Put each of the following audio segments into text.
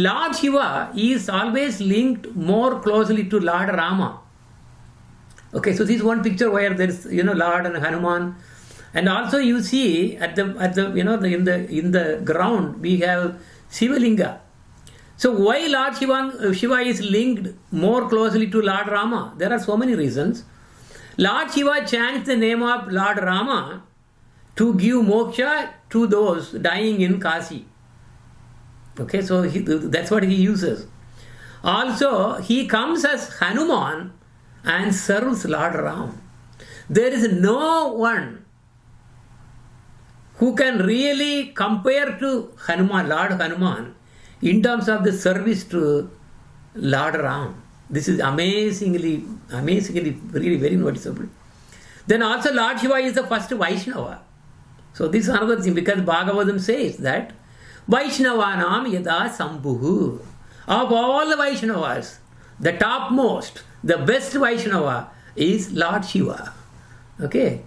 Lord Shiva is always linked more closely to Lord Rama. Okay, so this is one picture where there is, Lord and Hanuman, and also you see at the in the ground we have Shivalinga. So why Lord Shiva is linked more closely to Lord Rama? There are so many reasons. Lord Shiva chants the name of Lord Rama to give moksha to those dying in Kasi. Okay, so that's what he uses. Also, he comes as Hanuman and serves Lord Ram. There is no one who can really compare to Hanuman, Lord Hanuman, in terms of the service to Lord Ram. This is amazingly, really very noticeable. Then also Lord Shiva is the first Vaishnava. So this is another thing, because Bhagavatam says that Vaishnavanam yada sambhuhu. Of all the Vaishnavas, the topmost, the best Vaishnava is Lord Shiva. Okay,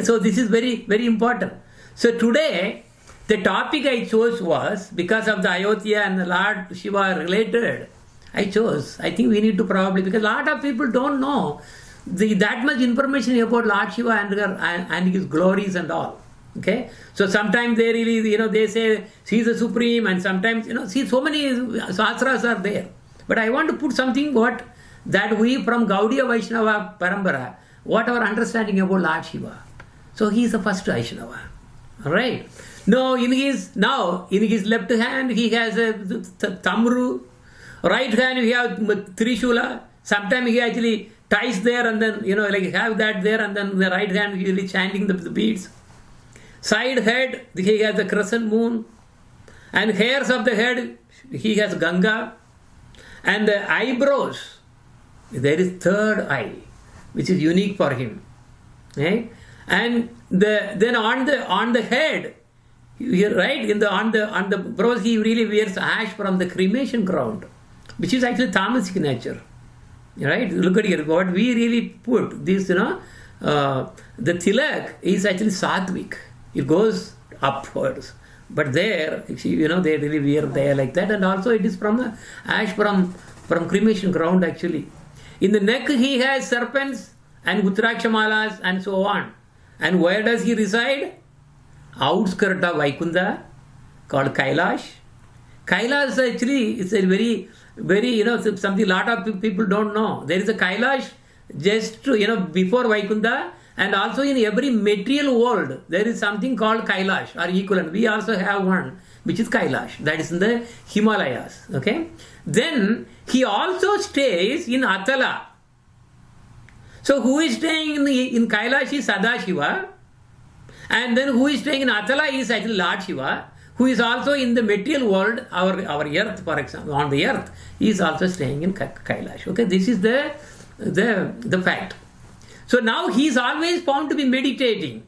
so this is very, very important. So today, the topic I chose was, because of the Ayodhya and the Lord Shiva related, I think we need to probably, because a lot of people don't know that much information about Lord Shiva and his glories and all. Okay, so sometimes they really, they say he is the supreme, and sometimes, see, so many sastras are there. But I want to put something that we from Gaudiya Vaishnava Parambara, what our understanding about Lord Shiva. So he is the first Vaishnava. Alright. Now in his left hand he has a tamru, right hand he has trishula. Sometimes he actually ties there and then, have that there, and then the right hand he is chanting the beads. Side head, he has a crescent moon, and hairs of the head, he has Ganga, and the eyebrows, there is third eye, which is unique for him. Okay? And then on the head, on the brows, he really wears ash from the cremation ground, which is actually tamasic nature. Right? Look at here, what we really put this, the tilak is actually sattvic. It goes upwards. But there, they really wear there like that. And also it is from ash from cremation ground actually. In the neck he has serpents and Uttrakshamalas and so on. And where does he reside? Outskirt of Vaikunta, called Kailash. Kailash actually is a very, very, something a lot of people don't know. There is a Kailash just, before Vaikunta. And also in every material world, there is something called Kailash or equivalent. We also have one, which is Kailash. That is in the Himalayas. Okay. Then he also stays in Atala. So who is staying in Kailash is Sadashiva. And then who is staying in Atala is actually Lord Shiva, who is also in the material world, our earth, for example, on the earth, he is also staying in Kailash. Okay. This is the fact. So now he is always found to be meditating.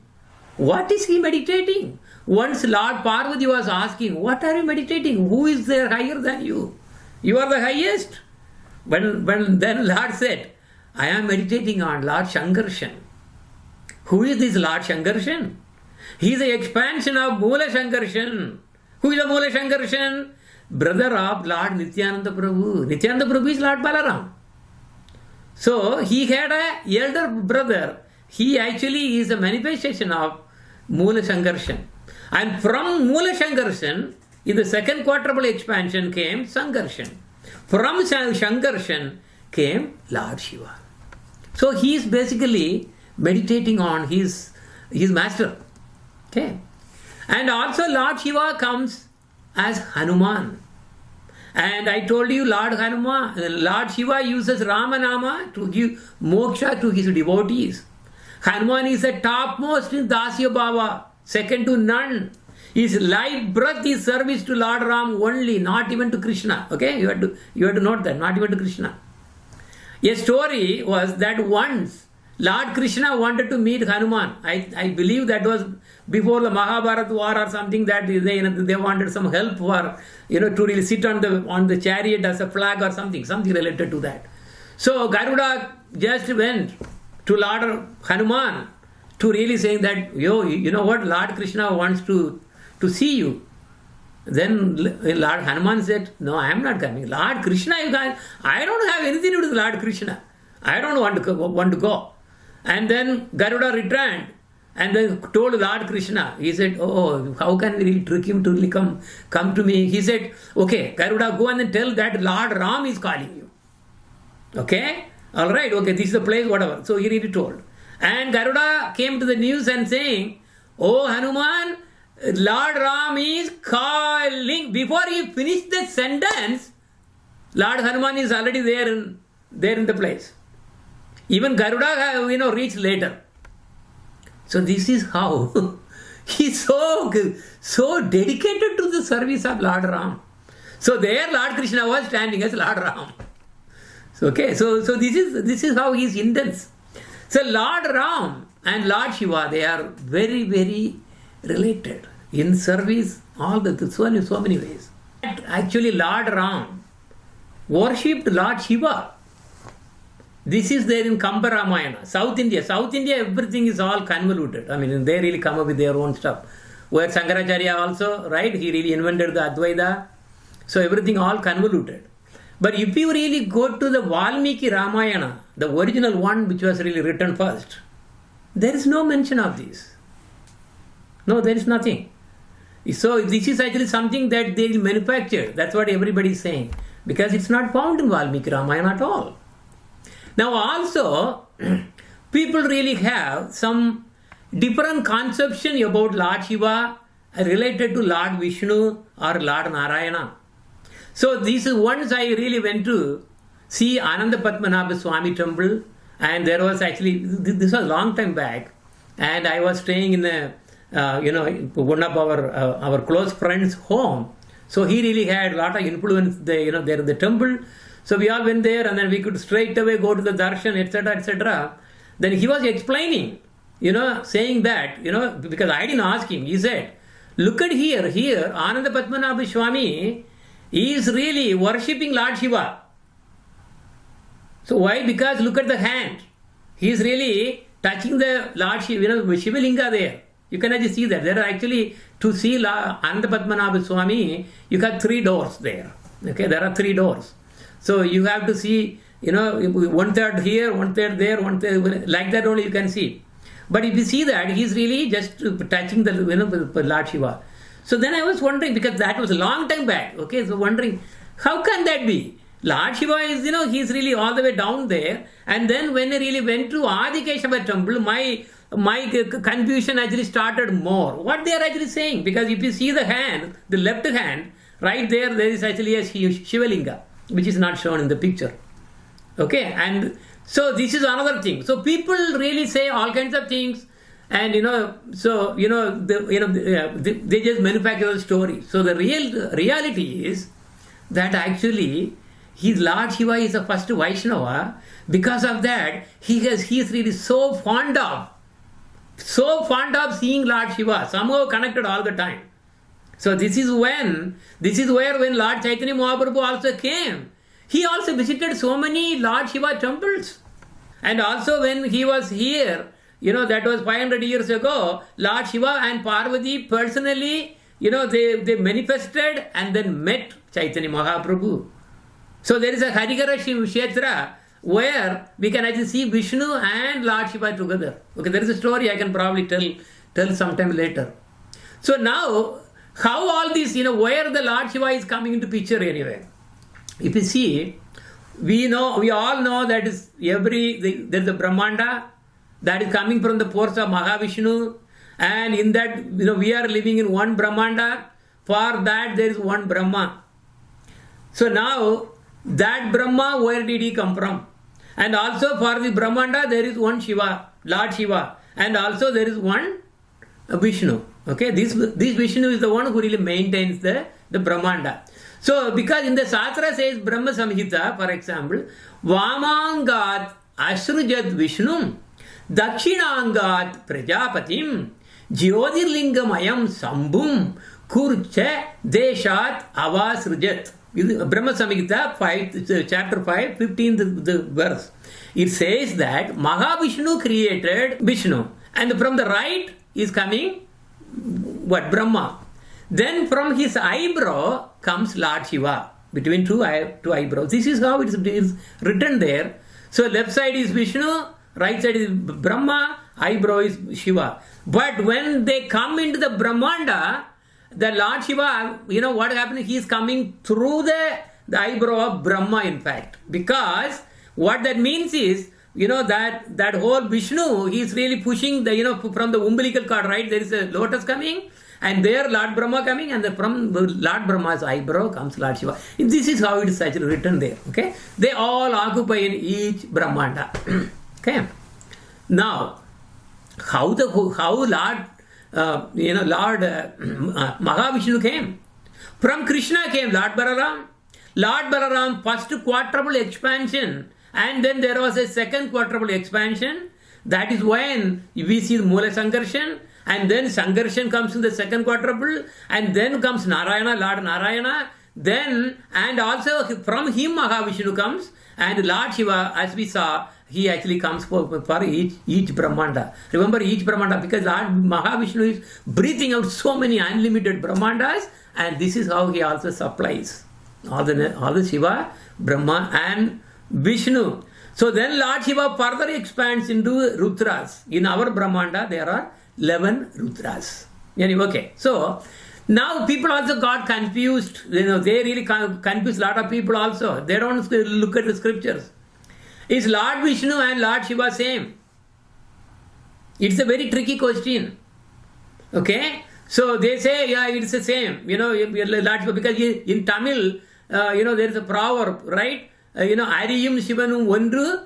What is he meditating? Once Lord Parvati was asking, what are you meditating? Who is there higher than you? You are the highest. When then Lord said, I am meditating on Lord Shankarshan. Who is this Lord Shankarshan? He is the expansion of Moola Shankarshan. Who is the Moola Shankarshan? Brother of Lord Nityananda Prabhu. Nityananda Prabhu is Lord Balaram. So he had a elder brother. He actually is a manifestation of Moola Shankarshan. And from Moola Shankarshan, in the second quadruple expansion came Sankarshan. From Shankarshan came Lord Shiva. So he is basically meditating on his master. Okay. And also Lord Shiva comes as Hanuman. And I told you Lord Shiva uses Ramanama to give moksha to his devotees. Hanuman is the topmost in Dasya Bhava, second to none. His life breath is service to Lord Ram only, not even to Krishna. Okay, you have to note that, not even to Krishna. A story was that once Lord Krishna wanted to meet Hanuman. I believe that was before the Mahabharata war or something, that they wanted some help for, to really sit on the chariot as a flag or something related to that. So Garuda just went to Lord Hanuman to really saying that, you know what, Lord Krishna wants to see you. Then Lord Hanuman said, no, I am not coming. Lord Krishna, I don't have anything to do with Lord Krishna. I don't want to go. And then Garuda returned and then told Lord Krishna. He said, oh, how can we really trick him to really come to me? He said, okay, Garuda, go and then tell that Lord Ram is calling you. Okay? All right, okay, this is the place, whatever. So he really told. And Garuda came to the news and saying, oh Hanuman, Lord Ram is calling. Before he finished the sentence, Lord Hanuman is already there in the place. Even Garuda, reached later. So this is how he's so dedicated to the service of Lord Ram. So there Lord Krishna was standing as Lord Ram. Okay, so this is how he is intense. So Lord Ram and Lord Shiva, they are very, very related in service, so many ways. Actually, Lord Ram worshipped Lord Shiva. This is there in Kampa Ramayana. South India, everything is all convoluted. I mean, they really come up with their own stuff. Where Shankaracharya also, right? He really invented the Advaita. So everything all convoluted. But if you really go to the Valmiki Ramayana, the original one which was really written first, there is no mention of this. No, there is nothing. So this is actually something that they manufactured. That's what everybody is saying. Because it's not found in Valmiki Ramayana at all. Now also, people really have some different conception about Lord Shiva related to Lord Vishnu or Lord Narayana. So this is once I really went to see Ananda Padmanabha Swami temple, and there was actually, this was a long time back, and I was staying in one of our close friends' home. So he really had a lot of influence there in the temple. So we all went there, and then we could straight away go to the darshan, etc., etc. Then he was explaining, saying that, because I didn't ask him. He said, look at here, Ananda Padmanabha Swami is really worshipping Lord Shiva. So why? Because look at the hand. He is really touching the Lord Shiva, Shiva Linga there. You can actually see that. There are actually, to see Ananda Padmanabha Swami, you got 3 doors there. Okay, there are 3 doors. So you have to see, 1/3 here, 1/3 there, 1/3, like that only you can see. But if you see that, he's really just touching the Lord Shiva. So then I was wondering, because that was a long time back, okay, so wondering, how can that be? Lord Shiva is, he's really all the way down there. And then when I really went to Adi Keshava temple, my confusion actually started more. What they are actually saying, because if you see the hand, the left hand, right there is actually a Shiva Linga, which is not shown in the picture. Okay, and so this is another thing. So people really say all kinds of things, and they just manufacture the story. So the reality is that actually Lord Shiva is the first Vaishnava. Because of that, he is really so fond of seeing Lord Shiva, somehow connected all the time. So this is where when Lord Chaitanya Mahaprabhu also came, he also visited so many Lord Shiva temples. And also when he was here, that was 500 years ago, Lord Shiva and Parvati personally, they manifested and then met Chaitanya Mahaprabhu. So there is a Harihara Kshetra where we can actually see Vishnu and Lord Shiva together. Okay, there is a story I can probably tell sometime later. So now, how all this, where the Lord Shiva is coming into picture anyway. If you see, we all know that is there's a Brahmanda that is coming from the pores of Mahavishnu, and in that, we are living in one Brahmanda. For that, there is one Brahma. So now, that Brahma, where did he come from? And also for the Brahmanda, there is one Shiva, Lord Shiva, and also there is one Vishnu. Okay, this Vishnu is the one who really maintains the Brahmanda. So, because in the Shastra says Brahma Samhita, for example, Vamangat Ashrujat Vishnu, Dakshinangat Prajapatim, Jyotirlingamayam Sambhum, Kurcha Deshat Avasrujat. Brahma Samhita, chapter 5, 15th verse. It says that Mahavishnu created Vishnu, and from the right is coming what? Brahma. Then from his eyebrow comes Lord Shiva, between two eyebrows. This is how it is written there. So left side is Vishnu, right side is Brahma, eyebrow is Shiva. But when they come into the Brahmanda, the Lord Shiva, what happened? He is coming through the eyebrow of Brahma, in fact. Because what that means is, that whole Vishnu, he is really pushing from the umbilical cord, right? There is a lotus coming, and there Lord Brahma coming, and from Lord Brahma's eyebrow comes Lord Shiva. This is how it is actually written there. Okay, they all occupy in each Brahmanda. Okay, now how Lord Mahavishnu came? From Krishna came Lord Balaram. Lord Balaram first quadruple expansion, and then there was a second quadruple expansion. That is when we see the Mula Sankarshan, and then Sankarshan comes in the second quadruple, and then comes Narayana, Lord Narayana. Then, and also from him Mahavishnu comes, and Lord Shiva, as we saw, he actually comes for each Brahmanda. Remember each Brahmanda, because Lord Mahavishnu is breathing out so many unlimited Brahmandas, and this is how he also supplies all the Shiva, Brahma and Vishnu. So then Lord Shiva further expands into Rudras. In our Brahmanda, there are 11 Rudras. Anyway, okay. So now people also got confused. They really confuse a lot of people also. They don't look at the scriptures. Is Lord Vishnu and Lord Shiva same? It's a very tricky question. Okay? So they say, yeah, it's the same. Lord Shiva, because in Tamil, there is a proverb, right? Ariyum Shivanum Ondru,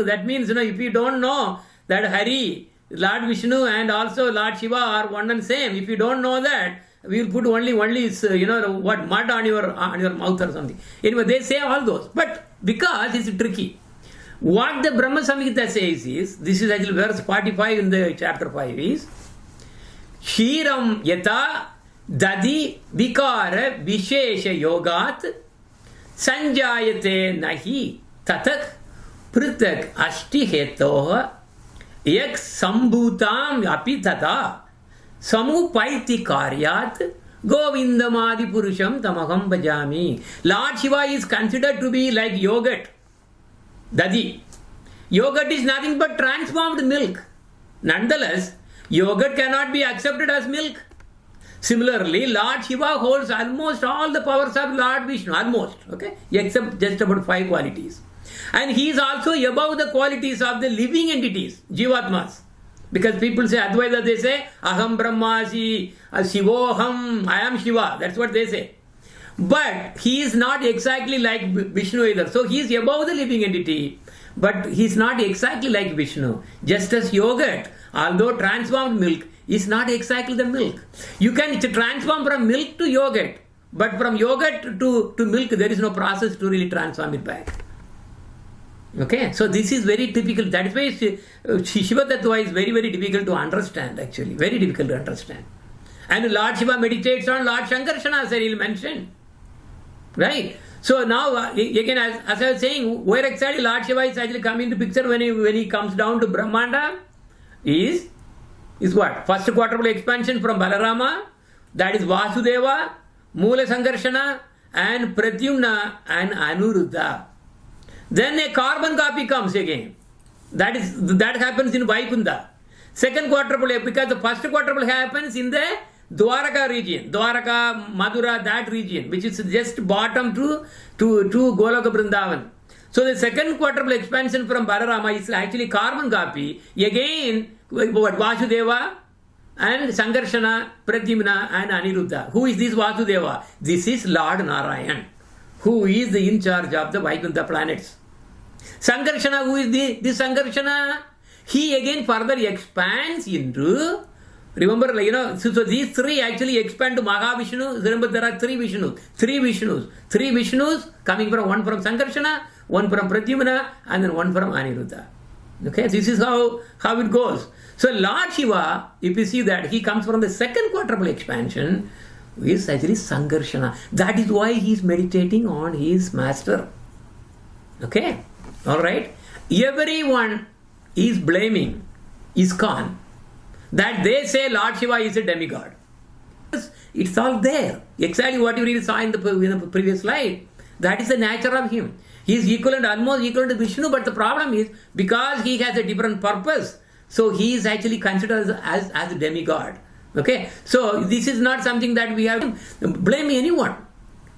that means, if you don't know that Hari, Lord Vishnu and also Lord Shiva are one and same, if you don't know that, we will put only mud on your mouth or something. Anyway, they say all those. But because it's tricky, what the Brahma Samhita says is, this is actually verse 45 in the chapter 5 is, Shiram Yata Dadi Vikara Vishesha Yogat Sanjayate Nahi Tatak Pritak Ashti Hetoha Ek Sambhutam Apitata Samupaiti Karyat Govindamadi Purusham Tamaham Bhajami. Lord Shiva is considered to be like yogurt. Dadi. Yogurt is nothing but transformed milk. Nonetheless, yogurt cannot be accepted as milk. Similarly, Lord Shiva holds almost all the powers of Lord Vishnu, almost, okay, except just about 5 qualities. And he is also above the qualities of the living entities, Jivatmas. Because people say, Advaita, they say, Aham Brahmasi, Shivoham, I am Shiva. That's what they say. But he is not exactly like Vishnu either. So he is above the living entity, but he is not exactly like Vishnu. Just as yogurt, although transformed milk, is not exactly the milk. You can transform from milk to yogurt, but from yogurt to milk, there is no process to really transform it back. Okay, so this is very typical. That is why Shiva Tattva is very, very difficult to understand, actually. Very difficult to understand. And Lord Shiva meditates on Lord Shankarsana, as I will mention. Right? So now, again, as I was saying, where exactly Lord Shiva is actually coming into picture when he comes down to Brahmanda is what? First quadruple expansion from Balarama, that is Vasudeva, Mula Sankarshana, and Pradyumna and Anuruddha. Then a carbon copy comes again. That happens in Vaikunta. Second quadruple, because the first quadruple happens in the Dwaraka region, Dwaraka, Madura, that region, which is just bottom to Goloka Vrindavan. So the second quadruple expansion from Balarama is actually carbon copy. Again, Vasudeva and Sankarshana, Pradyumna and Aniruddha. Who is this Vasudeva? This is Lord Narayan, who is in charge of the Vaikuntha planets. Sankarshana, who is this Sankarshana? He again further expands into, remember, so these three actually expand to Mahavishnu. Remember, there are three Vishnus coming from, one from Sankarshana, one from Pradyumna, and then one from Aniruddha. Okay, this is how it goes. So Lord Shiva, if you see that, he comes from the second quadruple expansion, is actually Sankarshana. That is why he is meditating on his master. Okay, alright. Everyone is blaming ISKCON, that they say Lord Shiva is a demigod. It's all there. Exactly what you really saw in the previous slide. That is the nature of him. He is equivalent, almost equivalent to Vishnu, but the problem is because he has a different purpose, so he is actually considered as a demigod. Okay, so this is not something that we have to blame anyone.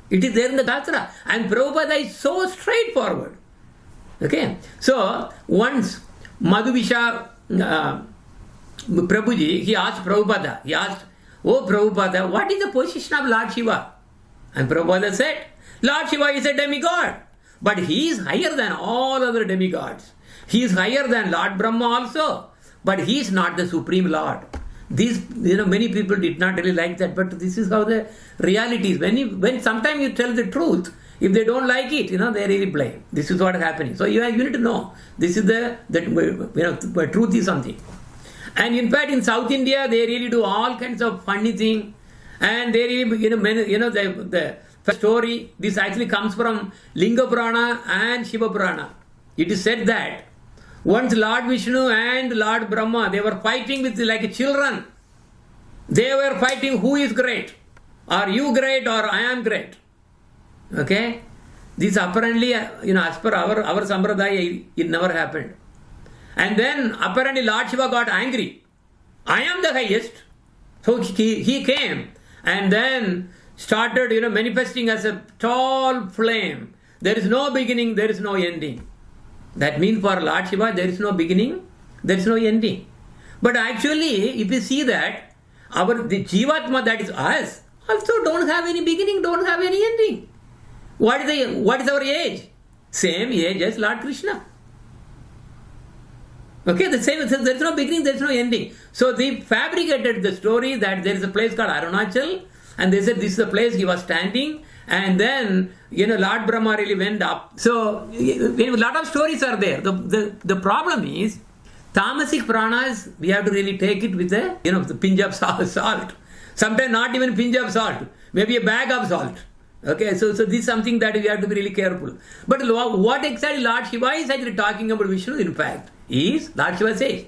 It is there in the Shastra, and Prabhupada is so straightforward. Okay, so once Madhuvisha Prabhuji, he asked Prabhupada, "Oh Prabhupada, what is the position of Lord Shiva?" And Prabhupada said, "Lord Shiva is a demigod, but he is higher than all other demigods. He is higher than Lord Brahma also, but he is not the supreme Lord." These, many people did not really like that, but this is how the reality is. When sometimes you tell the truth, if they don't like it, they really blame. This is what is happening. So you need to know this is the truth is something. And in fact, in South India, they really do all kinds of funny things, and they really, the story. This actually comes from Linga Purana and Shiva Purana. It is said that once Lord Vishnu and Lord Brahma, they were fighting with like children. They were fighting who is great. Are you great or I am great? Okay? This apparently, as per our Sampradaya, it never happened. And then apparently Lord Shiva got angry. I am the highest. So he came and then started, manifesting as a tall flame. There is no beginning, there is no ending. That means for Lord Shiva, there is no beginning, there is no ending. But actually, if you see that, the Jivatma, that is us, also don't have any beginning, don't have any ending. What is our age? Same age as Lord Krishna. Okay, the same, there is no beginning, there is no ending. So they fabricated the story that there is a place called Arunachal, and they said this is the place he was standing, and then, Lord Brahma really went up. So, a lot of stories are there. The problem is, tamasic pranas, we have to really take it with the pinch of salt. Sometimes not even pinch of salt, maybe a bag of salt. Okay, so this is something that we have to be really careful. But what exactly Lord Shiva is actually talking about Vishnu, in fact, is Lord Shiva says,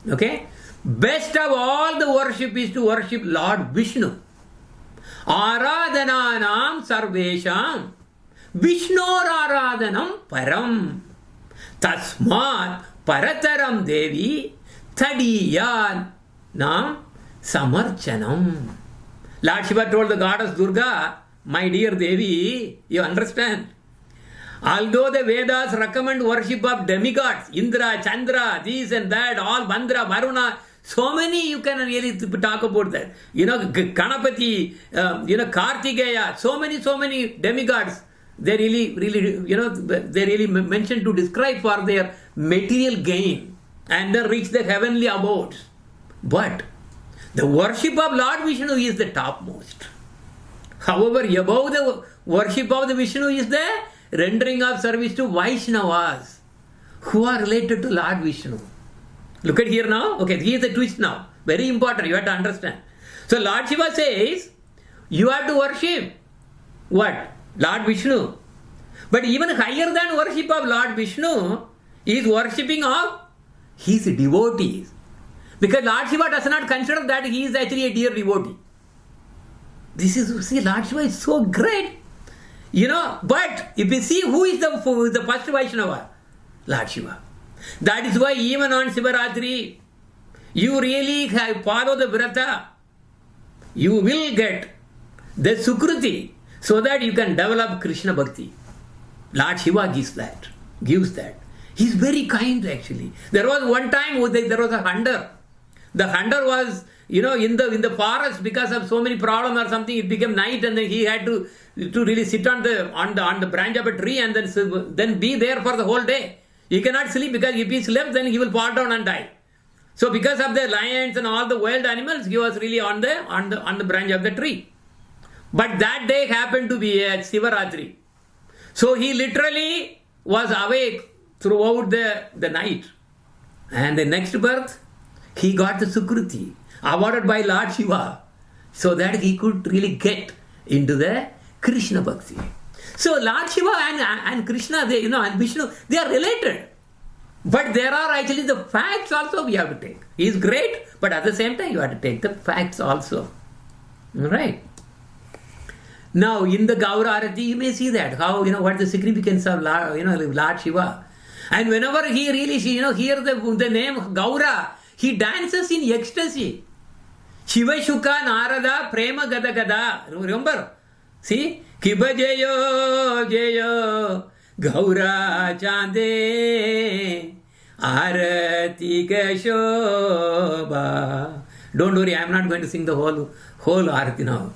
okay, best of all the worship is to worship Lord Vishnu. Aradhananam sarvesham Vishnor aradhanam param tasmat parataram devi tadiyan nam samarchanam. Lord Shiva told the goddess Durga, my dear Devi, you understand? Although the Vedas recommend worship of demigods, Indra, Chandra, this and that, all Mandra, Varuna, so many you can really talk about that. Ganapati, Kartikeya, so many demigods, they really mentioned to describe for their material gain and then reach the heavenly abodes. But the worship of Lord Vishnu is the topmost. However, above the worship of the Vishnu is the rendering of service to Vaishnavas who are related to Lord Vishnu. Look at here now. Okay, here is the twist now. Very important. You have to understand. So Lord Shiva says, you have to worship what? Lord Vishnu. But even higher than worship of Lord Vishnu is worshipping of his devotees. Because Lord Shiva does not consider that he is actually a dear devotee. Lord Shiva is so great. But if you see who is the first Vaishnava, Lord Shiva. That is why even on Sivaratri, you really follow the Vrata, you will get the Sukruti so that you can develop Krishna Bhakti. Lord Shiva gives that. He's very kind actually. There was one time there was a hunter. The hunter was, in the forest because of so many problems or something. It became night and then he had to really sit on the branch of a tree and then be there for the whole day. He cannot sleep because if he slept, then he will fall down and die. So because of the lions and all the wild animals, he was really on the branch of the tree. But that day happened to be a Sivaratri. So he literally was awake throughout the night. And the next birth, he got the Sukruti awarded by Lord Shiva so that he could really get into the Krishna Bhakti. So Lord Shiva and Krishna, and Vishnu, they are related. But there are actually the facts also we have to take. He is great, but at the same time you have to take the facts also. Right? Now in the Gaura Arati you may see that, how, what the significance of Lord Shiva. And whenever he really, hear the name Gaura, he dances in ecstasy. Shiva Shuka Narada Prema Gada Gada. Remember? See? Kiba Jayo Jayo Gaura Chande Arati Kashoba. Don't worry, I am not going to sing the whole Arati now.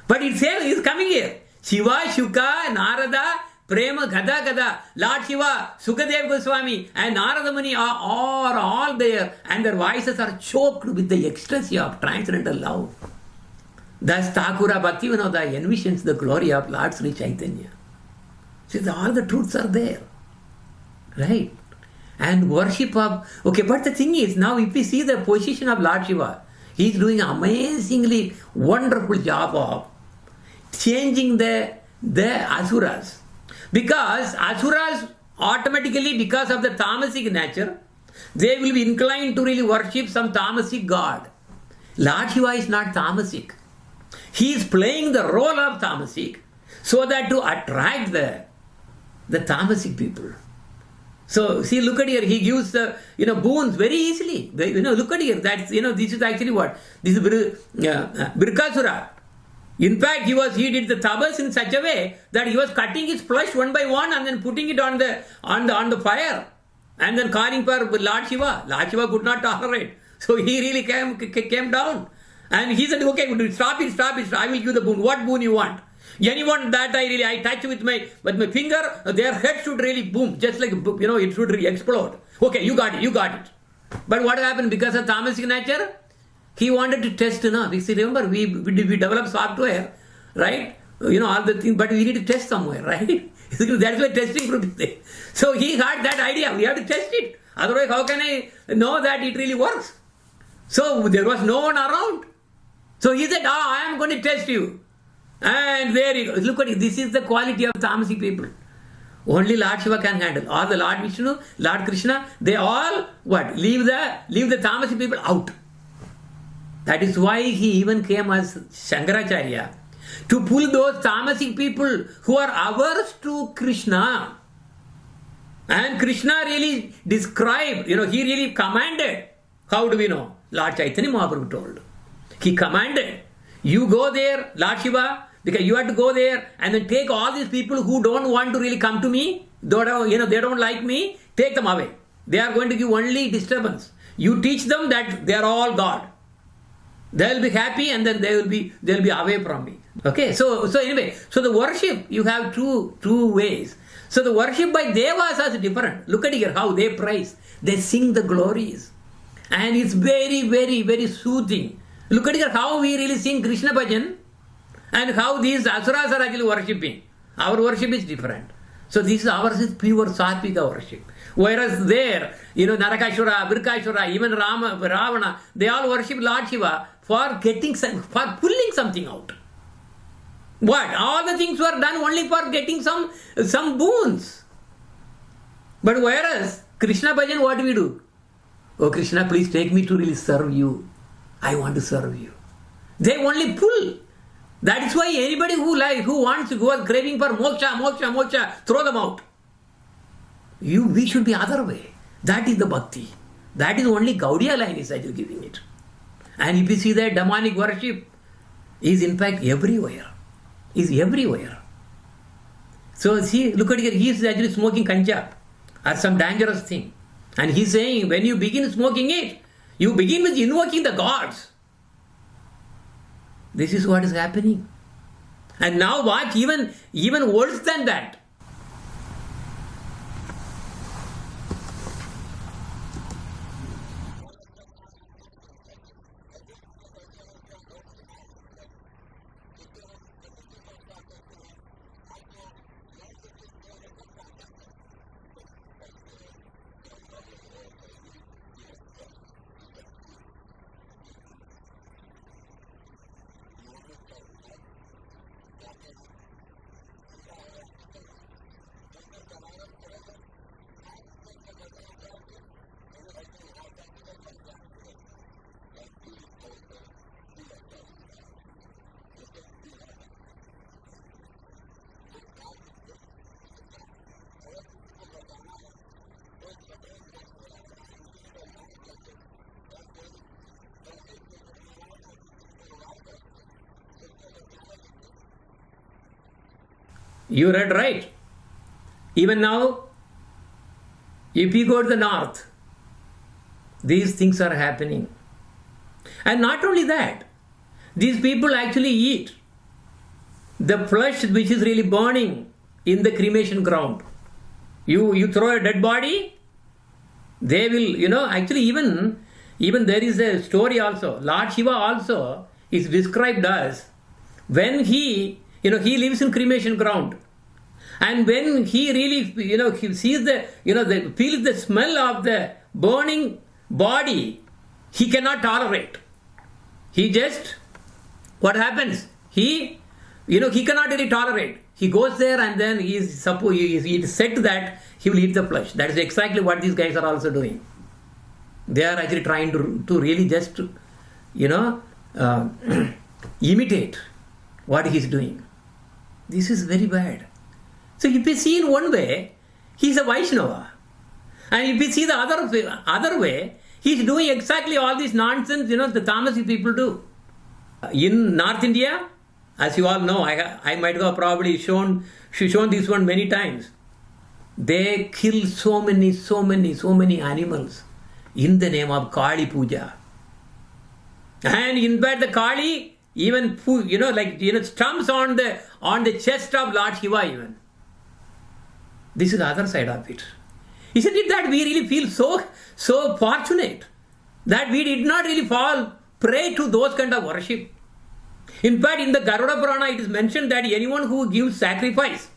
But it's coming here. Shiva Shuka Narada Prema Gada Gada. Lord Shiva, Sukadev Goswami and Narada Muni are all there, and their voices are choked with the ecstasy of transcendental love. Thus Thakura Bhaktivinoda envisions the glory of Lord Sri Chaitanya. See, all the truths are there. Right? And worship of... Okay, but the thing is, now if we see the position of Lord Shiva, he is doing an amazingly wonderful job of changing the Asuras. Because Asuras automatically, because of the tamasic nature, they will be inclined to really worship some tamasic god. Lord Shiva is not tamasic. He is playing the role of tamasic so that to attract the tamasic people. So see, look at here, he gives the boons very easily. Look at here, that's this is actually what? This is Birkasura. In fact, he did the tabas in such a way that he was cutting his flesh one by one and then putting it on the fire and then calling for Lord Shiva. Lord Shiva could not tolerate. So he really came down. And he said, okay, stop it. I will give the boon. What boon you want? Anyone that I touch with my finger, their head should really boom, just like, it should really explode. Okay, you got it. But what happened? Because of tamasic nature, he wanted to test, See, remember, we developed software, right? All the things, but we need to test somewhere, right? That's why testing group is there. So he had that idea, we have to test it. Otherwise, how can I know that it really works? So there was no one around. So he said, I am going to test you. And there you go. Look at it. This is the quality of tamasic people. Only Lord Shiva can handle. All the Lord Vishnu, Lord Krishna, they all leave the tamasic people out. That is why he even came as Shankaracharya, to pull those tamasic people who are averse to Krishna. And Krishna really described, he really commanded. How do we know? Lord Chaitanya Mahaprabhu told. He commanded, you go there, Lord Shiva, because you have to go there and then take all these people who don't want to really come to me, they don't like me, take them away. They are going to give only disturbance. You teach them that they are all God. They will be happy and then they'll be away from me. Okay, so anyway, so the worship, you have two ways. So the worship by Devas is different. Look at here how they praise. They sing the glories. And it's very, very, very soothing. Look at here how we really sing Krishna Bhajan and how these Asuras are actually worshipping. Our worship is different. So ours is pure Satvika worship. Whereas there, Narakashura, Birkashura, even Ravana, they all worship Lord Shiva for pulling something out. What? All the things were done only for getting some boons. But whereas Krishna Bhajan, what do we do? Oh Krishna, please take me to really serve you. I want to serve you. They only pull. That is why anybody who wants to go craving for moksha, throw them out. We should be other way. That is the bhakti. That is only Gaudiya line is actually giving it. And if you see that demonic worship is in fact everywhere. Is everywhere. So see, look at here, he is actually smoking kanja or some dangerous thing. And he is saying, when you begin smoking it, you begin with invoking the gods. This is what is happening. And now watch, even worse than that. You read right. Even now, if you go to the north, these things are happening. And not only that, these people actually eat the flesh which is really burning in the cremation ground. You throw a dead body, they will, actually even there is a story also. Lord Shiva also is described as when he lives in cremation ground. And when he really, he sees feels the smell of the burning body, he cannot tolerate. He just, what happens? He cannot really tolerate. He goes there and then he is said that he will eat the flesh. That is exactly what these guys are also doing. They are actually trying to really just, imitate what he is doing. This is very bad. So if you see in one way, he is a Vaishnava. And if you see the other way, he is doing exactly all this nonsense, the Tamasi people do. In North India, as you all know, I might have probably shown this one many times. They kill so many animals in the name of Kali Puja. And in fact, the Kali even stumps on the chest of Lord Shiva even. This is the other side of it. Isn't it that we really feel so fortunate that we did not really fall prey to those kind of worship? In fact, in the Garuda Purana, it is mentioned that anyone who gives sacrifice,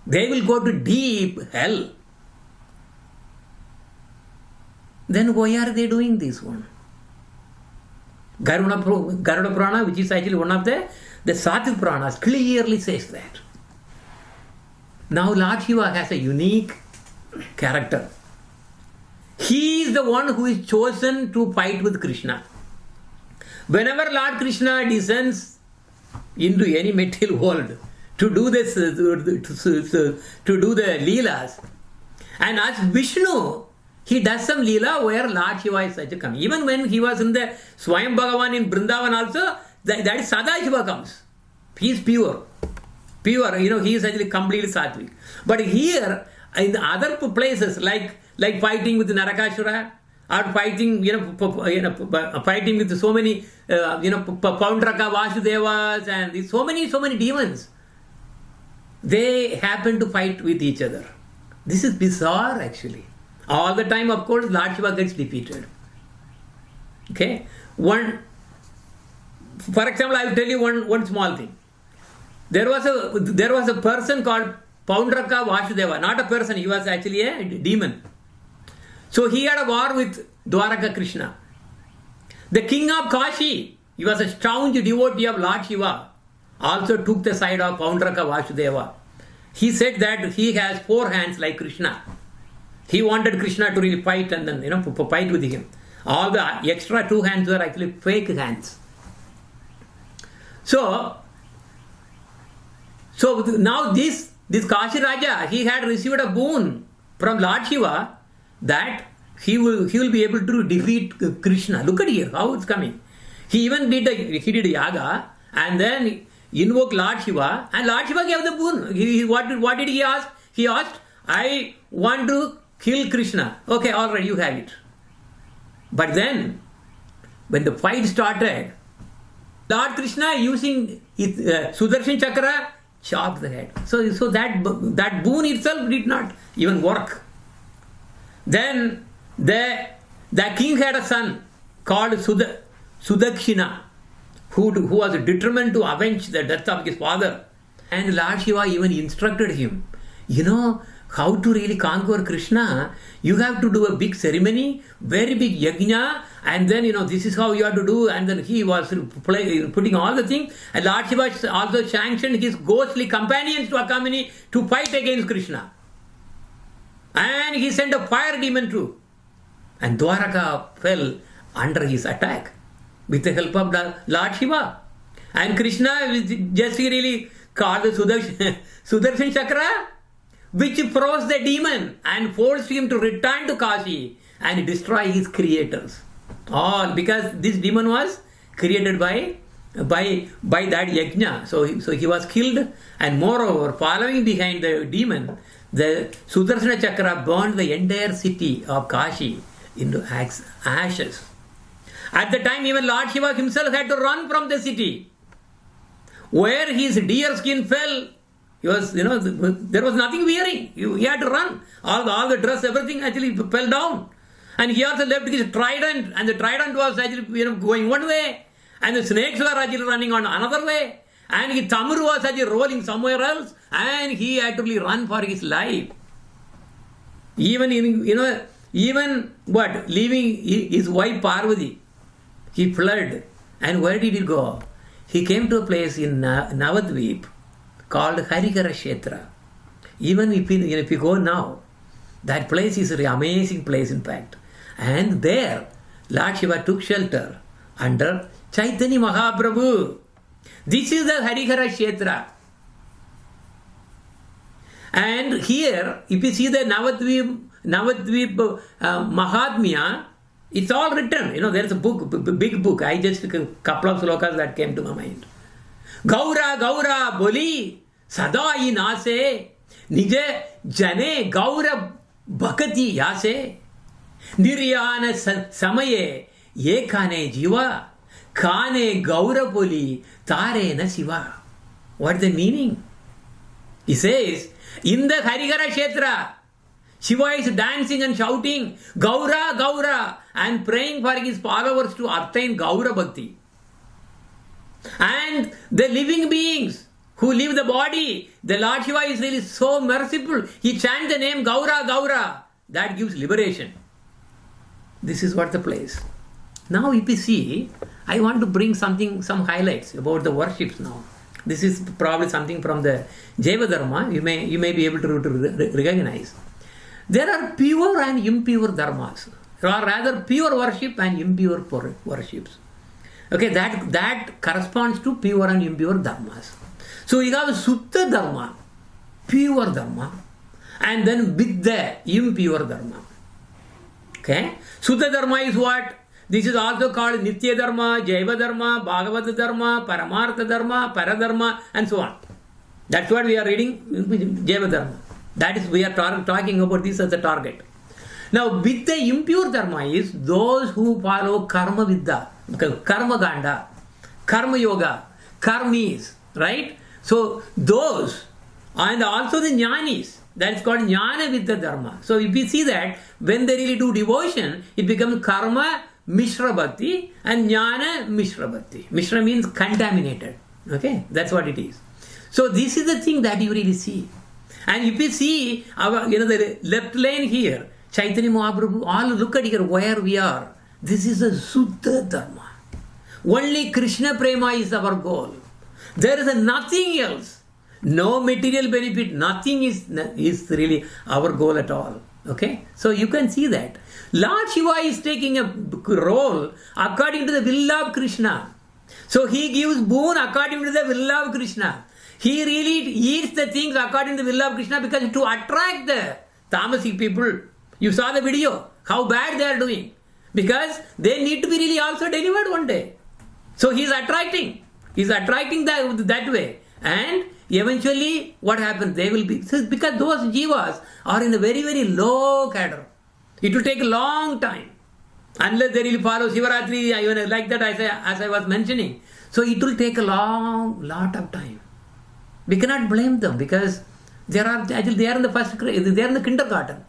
they will go to deep hell. Then why are they doing this one? Garuda Purana, which is actually one of the Sattvic Puranas, clearly says that. Now Lord Shiva has a unique character. He is the one who is chosen to fight with Krishna. Whenever Lord Krishna descends into any material world to do this, to do the Leelas, and as Vishnu, he does some Leela where Lord Shiva is such a come. Even when he was in the Swayam Bhagavan in Vrindavan also, that is Sada Shiva comes. He is pure. He is actually completely sattvic. But here, in the other places, like fighting with Narakasura, or fighting, fighting with so many, Paundraka Vasudevas, and so many demons, they happen to fight with each other. This is bizarre, actually. All the time, of course, Lord Shiva gets defeated. Okay? For example, I will tell you one small thing. There was a person called Paundraka Vasudeva. Not a person, he was actually a demon. So he had a war with Dwaraka Krishna. The king of Kashi, he was a staunch devotee of Lord Shiva, also took the side of Paundraka Vasudeva. He said that he has 4 hands like Krishna. He wanted Krishna to really fight and then, fight with him. All the extra 2 hands were actually fake hands. So now this Kashi Raja, he had received a boon from Lord Shiva that he will be able to defeat Krishna. Look at here, how it's coming. He even did a yaga and then invoked Lord Shiva, and Lord Shiva gave the boon. What did he ask? He asked, I want to kill Krishna. Okay, all right, you have it. But then, when the fight started, Lord Krishna using his Sudarshan Chakra chopped the head. So that boon itself did not even work. Then the king had a son called Sudakshina, who was determined to avenge the death of his father. And Lord Shiva even instructed him, how to really conquer Krishna. You have to do a big ceremony, very big yajna, and then this is how you have to do. And then he was putting all the things. And Lord Shiva also sanctioned his ghostly companions to accompany to fight against Krishna. And he sent a fire demon too. And Dwaraka fell under his attack with the help of Lord Shiva. And Krishna just really called the Sudarshan Chakra, which froze the demon and forced him to return to Kashi and destroy his creators. All because this demon was created by by that yajna. So he was killed, and moreover, following behind the demon, the Sudarshana Chakra burned the entire city of Kashi into ashes. At the time, even Lord Shiva himself had to run from the city. Where his deer skin fell, he was, there was nothing wearing. He had to run. All the dress, everything actually fell down. And he also left his trident, and the trident was actually going one way, and the snakes were actually running on another way, and his tamur was actually rolling somewhere else, and he had to really run for his life. Even leaving his wife Parvati, he fled. And where did he go? He came to a place in Navadvip called Harihara Kshetra. Even if you go now, that place is an amazing place, in fact. And there, Lord Shiva took shelter under Chaitanya Mahaprabhu. This is the Harihara Kshetra. And here, if you see the Navadvip Mahatmya, it's all written. There's a book, big book. I just took a couple of slokas that came to my mind. Gaura, Gaura, Boli, Sadai Nase, Nije Jane, Gaura Bhakati Yase, Niryana Samaye, Yekane Jiva, Kane Gaura Boli, Tare na Shiva. What's the meaning? He says, in the Harihara Kshetra, Shiva is dancing and shouting, Gaura, Gaura, and praying for his followers to obtain Gaura Bhakti. And the living beings who leave the body, the Lord Shiva is really so merciful. He chants the name Gaura, Gaura. That gives liberation. This is what the place. Now if you see, I want to bring some highlights about the worships now. This is probably something from the Jaiva Dharma you may be able to recognize. There are pure and impure dharmas, or rather pure worship and impure worships. Okay, that corresponds to pure and impure dharmas. So you have Sutta Dharma, pure dharma, and then with the impure dharma. Okay, Sutta Dharma is what? This is also called Nitya Dharma, Jaiva Dharma, Bhagavad Dharma, Paramartha Dharma, Paradharma, and so on. That's what we are reading, Jaiva Dharma. That is, we are talking about this as a target. Now, with the impure dharma is those who follow karma vidya, karma ganda, karma yoga, karmis, right? So, those, and also the jnanis, that is called jnana vidya dharma. So, if we see that, when they really do devotion, it becomes karma mishra bhakti and jnana mishra bhakti. Mishra means contaminated. Okay, that's what it is. So, this is the thing that you really see. And if you see the left lane here, Chaitanya Mahaprabhu, all look at here where we are. This is a Suddha Dharma. Only Krishna Prema is our goal. There is nothing else. No material benefit. Nothing is really our goal at all. Okay? So you can see that. Lord Shiva is taking a role according to the will of Krishna. So he gives boon according to the will of Krishna. He really eats the things according to the will of Krishna because to attract the tamasic people. You saw the video, how bad they are doing. Because they need to be really also delivered one day. So he is attracting. He is attracting that way. And eventually what happens? They will be, because those jivas are in a very, very low cadre. It will take a long time. Unless they really follow Shivaratri, like that as I was mentioning. So it will take a lot of time. We cannot blame them because they are in the first grade, they are in the kindergarten.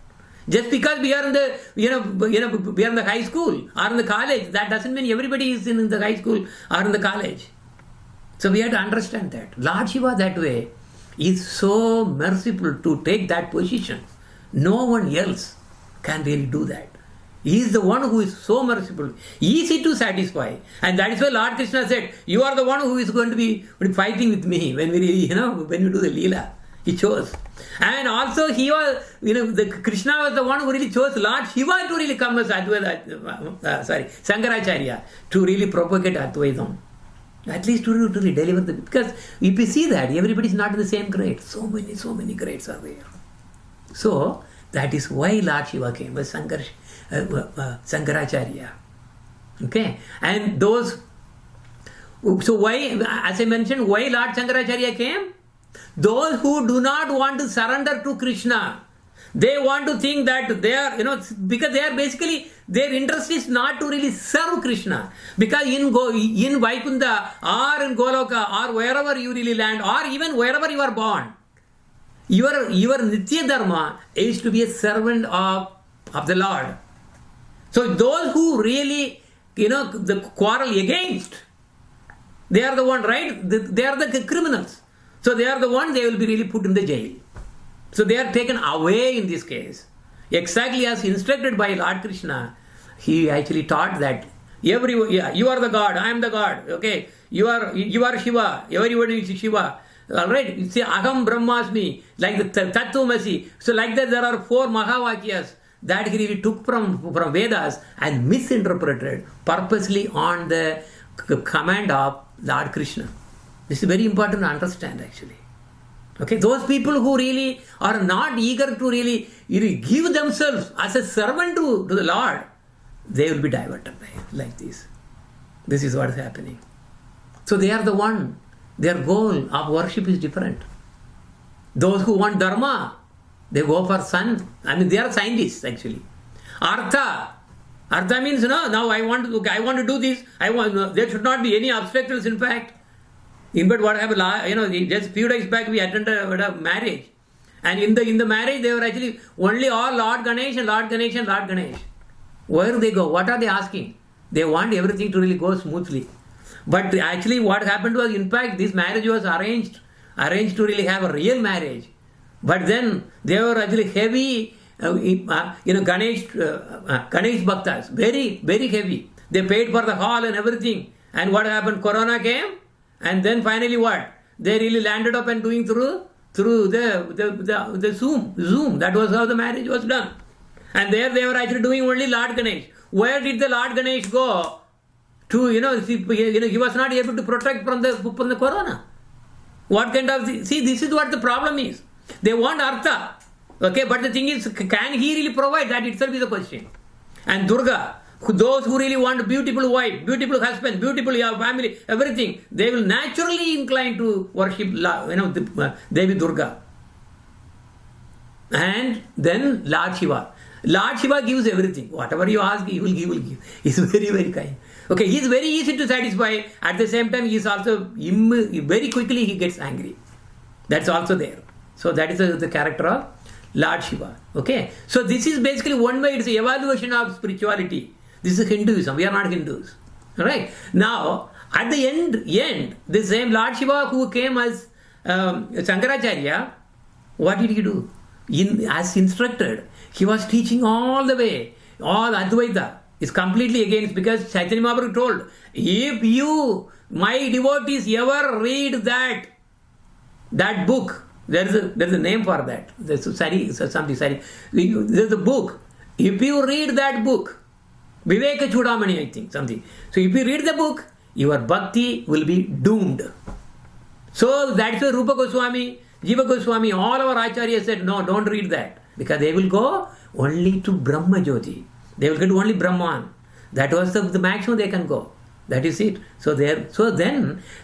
Just because we are in the we are in the high school or in the college, that doesn't mean everybody is in the high school or in the college. So we have to understand that. Lord Shiva that way is so merciful to take that position. No one else can really do that. He is the one who is so merciful, easy to satisfy. And that is why Lord Krishna said, you are the one who is going to be fighting with me when we when you do the Leela. He chose. And also he was, Krishna was the one who really chose Lord Shiva to really come as Sankaracharya, to really propagate Advaitam. At least to really deliver the, because if you see that, everybody is not in the same grade. So many grades are there. So that is why Lord Shiva came as Sankaracharya. Okay, and those So why, as I mentioned, why Lord Shankaracharya came? Those who do not want to surrender to Krishna, they want to think that they are, because they are basically, their interest is not to really serve Krishna. Because in Vaikunta or in Goloka or wherever you really land or even wherever you are born, your Nitya Dharma is to be a servant of the Lord. So those who really, the quarrel against, they are the one, right? They are the criminals. So they are the one, they will be really put in the jail. So they are taken away in this case. Exactly as instructed by Lord Krishna, he actually taught that you are the God, I am the God. Okay, you are Shiva, everybody is Shiva. Alright, you say Aham Brahmasmi, like the Tattvamasi. So like that there are 4 Mahavakyas that he really took from Vedas and misinterpreted purposely on the command of Lord Krishna. This is very important to understand actually. Okay, those people who really are not eager to really give themselves as a servant to the Lord, they will be diverted by it like this. This is what is happening. So they are the one, their goal of worship is different. Those who want dharma, they go for sun. I mean, they are scientists actually. Artha means, now I want to do this. There should not be any obstacles in fact. In fact, what happened, just few days back we attended a marriage. And in the marriage, they were actually only all Lord Ganesh and Lord Ganesh and Lord Ganesh. Where do they go? What are they asking? They want everything to really go smoothly. But actually what happened was, in fact, this marriage was arranged to really have a real marriage. But then they were actually heavy, Ganesh Bhaktas, very, very heavy. They paid for the hall and everything. And what happened? Corona came. And then finally what? They really landed up and doing through the Zoom. That was how the marriage was done. And there they were actually doing only Lord Ganesh. Where did the Lord Ganesh go to, he was not able to protect from the corona. What kind of, see, this is what the problem is. They want Artha. Okay, but the thing is, can he really provide? That itself is a question. And Durga, those who really want beautiful wife, beautiful husband, beautiful family, everything, they will naturally incline to worship, Devi Durga. And then Lord Shiva. Lord Shiva gives everything. Whatever you ask, he will give. He's very, very kind. Okay, he's very easy to satisfy. At the same time, he's also, very quickly he gets angry. That's also there. So that is the character of Lord Shiva. Okay, so this is basically one way, it's an evaluation of spirituality. This is Hinduism. We are not Hindus. Alright. Now, at the end, the same Lord Shiva who came as Shankaracharya, what did he do? As instructed, he was teaching all the way. All Advaita is completely against, because Chaitanya Mahaprabhu told, if you, my devotees, ever read that book, there's a name for that. There's a book. If you read that book, Viveka Chudamani, I think, something. So if you read the book, your bhakti will be doomed. So that's why Rupa Goswami, Jiva Goswami, all our acharyas said, no, don't read that. Because they will go only to Brahma Jyoti. They will get only Brahman. That was the maximum they can go. That is it. So then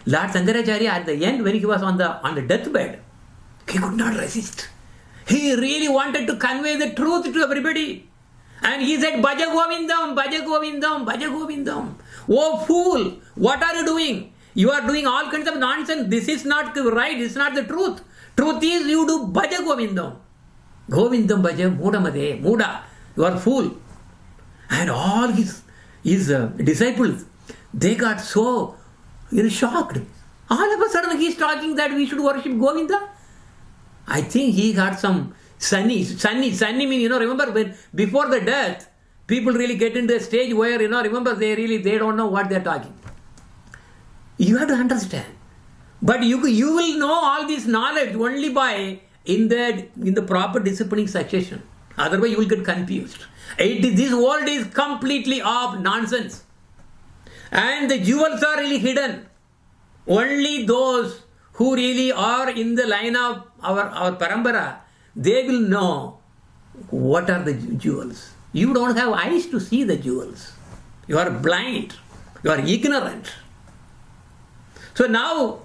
Lord Shankaracharya at the end, when he was on the deathbed, he could not resist. He really wanted to convey the truth to everybody. And he said, Bhaja Govindam, Bhaja Govindam, Bhaja Govindam. Oh fool, what are you doing? You are doing all kinds of nonsense. This is not right. This is not the truth. Truth is you do Bhaja Govindam. Govindam Bhaja Mudamade, Muda. You are fool. And all his disciples, they got so shocked. All of a sudden he is talking that we should worship Govinda. I think he got some sunny mean, remember when before the death, people really get into a stage where, remember they don't know what they're talking. You have to understand. But you will know all this knowledge only by in the proper disciplining succession. Otherwise you will get confused. This world is completely of nonsense. And the jewels are really hidden. Only those who really are in the line of our parampara, they will know what are the jewels. You don't have eyes to see the jewels. You are blind. You are ignorant. So now,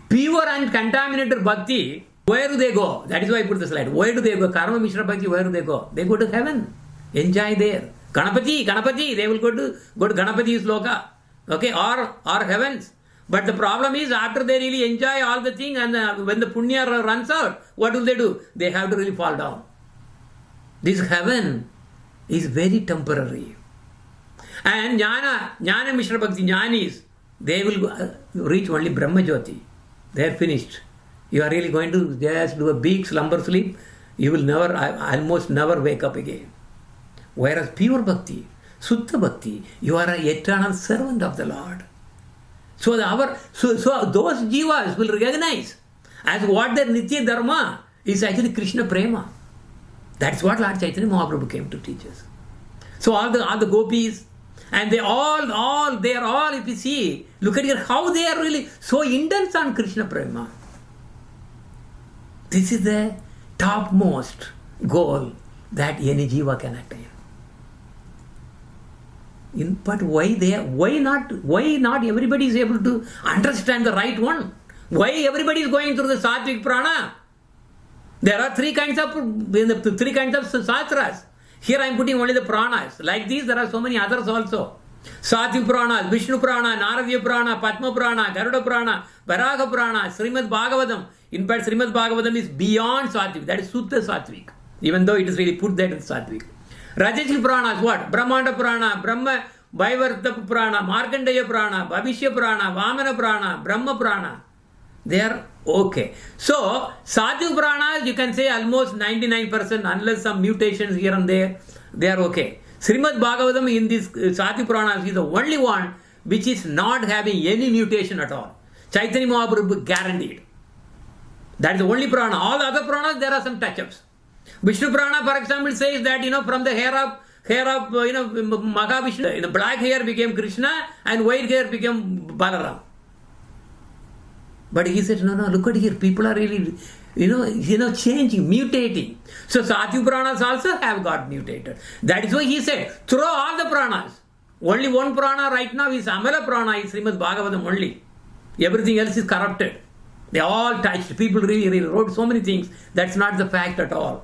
pure and contaminated bhakti, where do they go? That is why I put the slide. Where do they go? Karma Mishra Bhakti, where do they go? They go to heaven. Enjoy there. Ganapati, they will go to Ganapati's loka. Okay, or heavens. But the problem is, after they really enjoy all the thing, and when the punya runs out, what will they do? They have to really fall down. This heaven is very temporary. And Jnana Mishra Bhakti, Jnanis, they will reach only Brahma Jyoti. They are finished. You are really going to just do a big slumber sleep. You will almost never wake up again. Whereas pure bhakti, Sutta Bhakti, you are an eternal servant of the Lord. So those jivas will recognize as what their Nitya Dharma is actually Krishna Prema. That's what Lord Chaitanya Mahaprabhu came to teach us. So all the gopis, and they are all, if you see, look at here, how they are really so intense on Krishna Prema. This is the topmost goal that any jiva can attain. But why not everybody is able to understand the right one? Why everybody is going through the Sattvic Prana? There are three kinds of sastras. Here I am putting only the pranas. Like these, there are so many others also. Sattvic Prana, Vishnu Prana, Naradya Prana, Padma Prana, Garuda Prana, Varaha Prana, Srimad Bhagavatam. In fact, Srimad Bhagavatam is beyond Sattvic. That is Sutta Sattvic. Even though it is really put that in Sattvic. Rajasic Prana is what? Brahmanda Prana, Brahma Vaivarta Prana, Markandeya Prana, Bhavishya Prana, Vamana Prana, Brahma Prana. They are okay. So, Sattvic Pranas, you can say almost 99%, unless some mutations here and there, they are okay. Srimad Bhagavatam in this Sattvic Pranas is the only one which is not having any mutation at all. Chaitanya Mahaprabhu guaranteed. That is the only prana. All the other pranas, there are some touch-ups. Vishnu Prana, for example, says that, from the hair of Mahavishnu, black hair became Krishna and white hair became Balaram. But he said, no, look at here, people are really, changing, mutating. So Sattvic Pranas also have got mutated. That is why he said, throw all the pranas. Only one prana right now is Amala Prana, is Srimad Bhagavatam only. Everything else is corrupted. They all touched. People really wrote so many things. That's not the fact at all.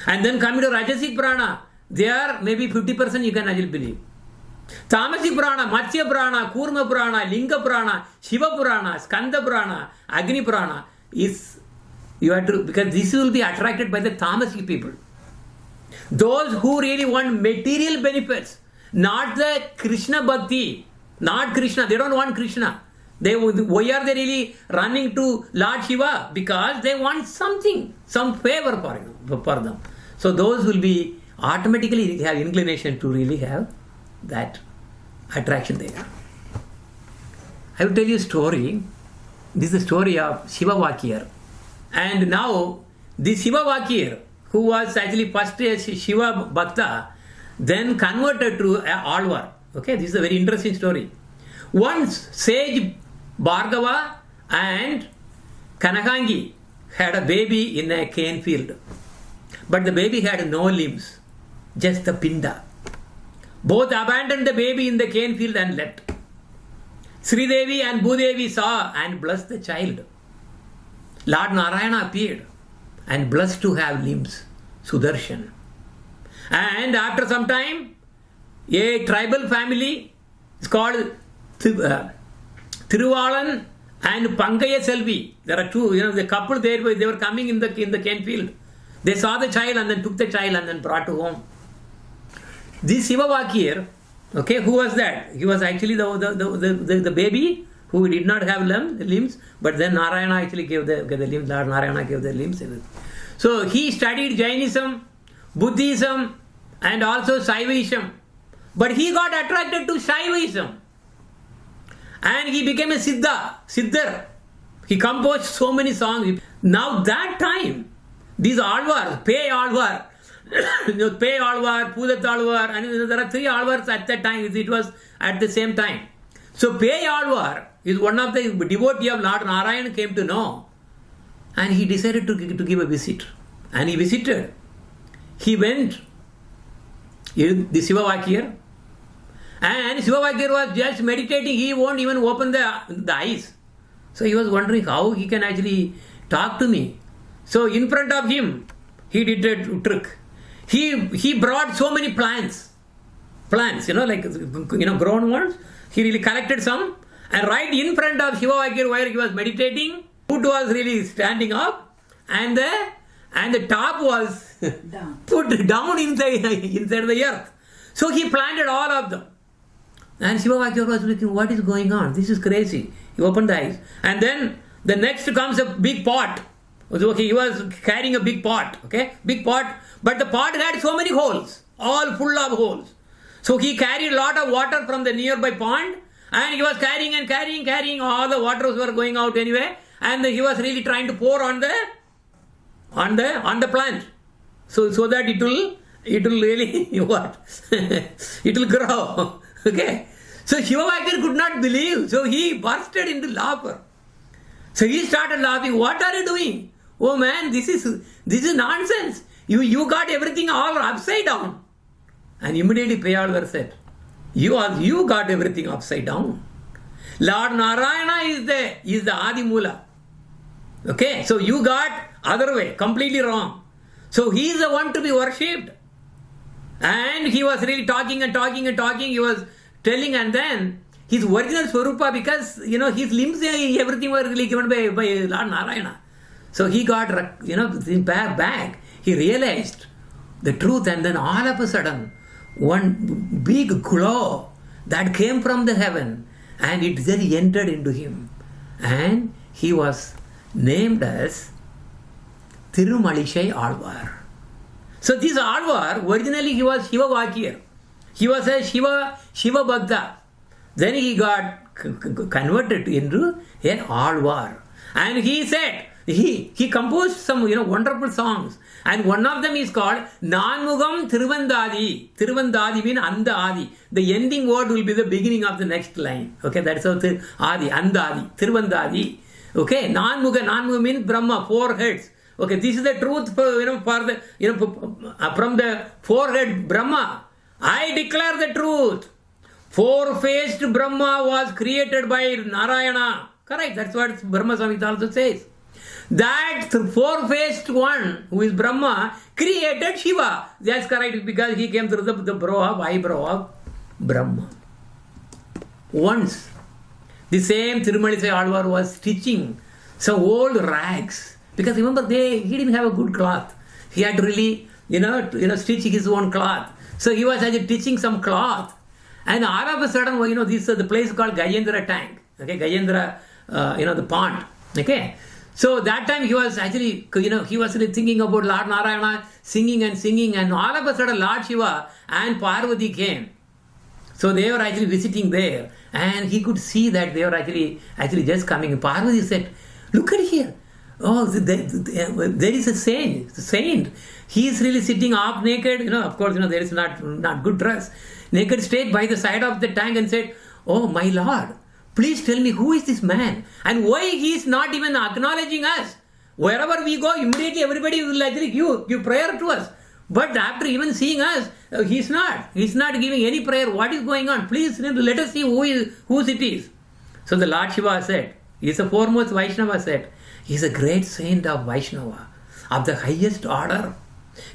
And then coming to Rajasic Prana, there maybe 50% you can actually believe. Tamasic Prana, Matsya Prana, Kurma Prana, Linga Prana, Shiva Purana, Skanda Prana, Agni Prana is, you have to, because this will be attracted by the Tamasic people. Those who really want material benefits, not the Krishna Bhakti, not Krishna, they don't want Krishna. Why are they really running to Lord Shiva? Because they want something, some favor for them. So those will be automatically have inclination to really have that attraction there. I will tell you a story. This is the story of Shiva Vakir. And now this Shiva Vakir, who was actually first a Shiva Bhakta, then converted to a Alvar. Okay, this is a very interesting story. Once sage Bhargava and Kanakangi had a baby in a cane field. But the baby had no limbs, just the pinda. Both abandoned the baby in the cane field and left. Sridevi and Bhudevi saw and blessed the child. Lord Narayana appeared and blessed to have limbs, Sudarshan. And after some time, a tribal family is called Thiruvalan and Pankaya Selvi. There are two, the couple there, they were coming in the cane field. They saw the child and then took the child and then brought to home. This Shiva Vakir, okay, who was that? He was actually the baby who did not have limbs, but then Narayana actually gave the limbs. Lord Narayana gave the limbs. So he studied Jainism, Buddhism, and also Shaivism. But he got attracted to Shaivism. And he became a Siddhar. He composed so many songs. Now that time, these Alvars, Pei Alvar, Pei Alvar, Pudat Alvar, and there are three Alvars at that time. It was at the same time. So Pei Alvar is one of the devotee of Lord Narayana came to know. And he decided to give a visit. And he visited. He went, the Shiva Vakir. And Shiva Vakir was just meditating. He won't even open the eyes. So he was wondering how he can actually talk to me. So in front of him, he did a trick. He brought so many plants, grown ones. He really collected some, and right in front of Shiva Vakir, where he was meditating, foot was really standing up, and the top was put down inside the earth. So he planted all of them. And Shiva Vakir was looking, what is going on? This is crazy. He opened the eyes. And then the next comes a big pot. Okay, he was carrying a big pot. Okay, big pot. But the pot had so many holes, all full of holes. So he carried a lot of water from the nearby pond, and he was carrying. All the waters were going out anyway, and he was really trying to pour on the plant, so that it will really what it will grow. Okay, so Shiva Vakir could not believe, so he bursted into laughter. So he started laughing. What are you doing? Oh man, this is nonsense. You got everything all upside down. And immediately Peyalvar said, you got everything upside down. Lord Narayana is the Adi Mula. Okay, so you got other way, completely wrong. So he is the one to be worshipped. And he was really talking. He was telling, and then his original Swarupa, because his limbs, everything were really given by Lord Narayana. So he got back. He realized the truth, and then all of a sudden, one big glow that came from the heaven, and it then entered into him, and he was named as Tirumalizai Alvar. So this Alvar, originally he was Shiva Vakir. He was a Shiva Bhakta. Then he got converted into an Alvar. And he said, he composed some wonderful songs. And one of them is called Nanmugam Tiruvandadi. Tiruvandadi means Anda Adi. The ending word will be the beginning of the next line. Okay, that's how Adi, Anda Adi, Tiruvandadi. Okay, Nanmuga means Brahma, 4 heads. Okay, this is the truth from the 4-head Brahma. I declare the truth. 4-faced Brahma was created by Narayana. Correct, that's what Brahma Samhita also says. That 4-faced one, who is Brahma, created Shiva. That's correct, because he came through the eyebrow of Brahma. Once, the same Tirumalizai Alvar was stitching some old rags. Because remember, he didn't have a good cloth. He had to really, stitch his own cloth. So he was actually stitching some cloth. And all of a sudden, this is the place called Gajendra tank. Okay, Gajendra, the pond. Okay. So that time he was actually, he was really thinking about Lord Narayana, singing, and all of a sudden Lord Shiva and Parvati came. So they were actually visiting there, and he could see that they were actually just coming. Parvati said, look at here. Oh, there is a saint. He is really sitting half naked. Of course, there is not good dress. Naked straight by the side of the tank and said, oh, my Lord, please tell me who is this man and why he is not even acknowledging us. Wherever we go, immediately everybody will actually give prayer to us. But after even seeing us, he's not giving any prayer. What is going on? Please let us see whose it is. So the Lord Shiva said, he is the foremost Vaishnava said, he is a great saint of Vaishnava, of the highest order.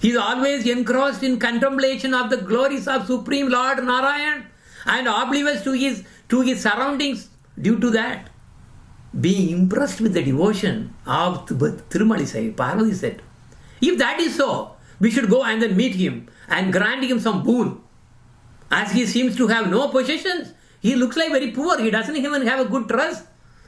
He is always engrossed in contemplation of the glories of Supreme Lord Narayan and oblivious to his surroundings due to that. Being impressed with the devotion of Tirumalizai, Parvati said, if that is so, we should go and then meet him and grant him some boon. As he seems to have no possessions, he looks like very poor. He doesn't even have a good dress,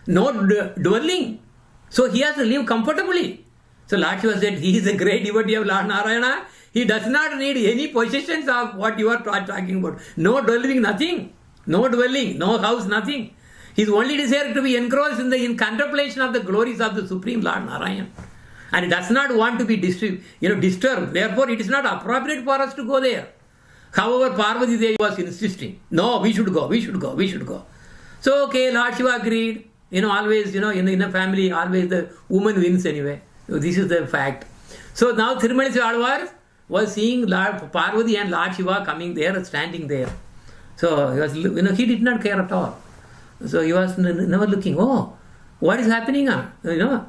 no dwelling. So he has to live comfortably. So Lord Shiva said, he is a great devotee of Lord Narayana. He does not need any possessions of what you are talking about. No dwelling, nothing. No dwelling, no house, nothing. His only desire to be engrossed in contemplation of the glories of the Supreme Lord Narayan. And he does not want to be disturbed. Therefore, it is not appropriate for us to go there. However, Parvati Devi was insisting, no, we should go. So, okay, Lord Shiva agreed. Always, in a family, always the woman wins anyway. So this is the fact. So now Tirumalizai Alvar was seeing Lord Parvati and Lord Shiva coming there, standing there. So he was, he did not care at all. So he was never looking, oh, what is happening? Lord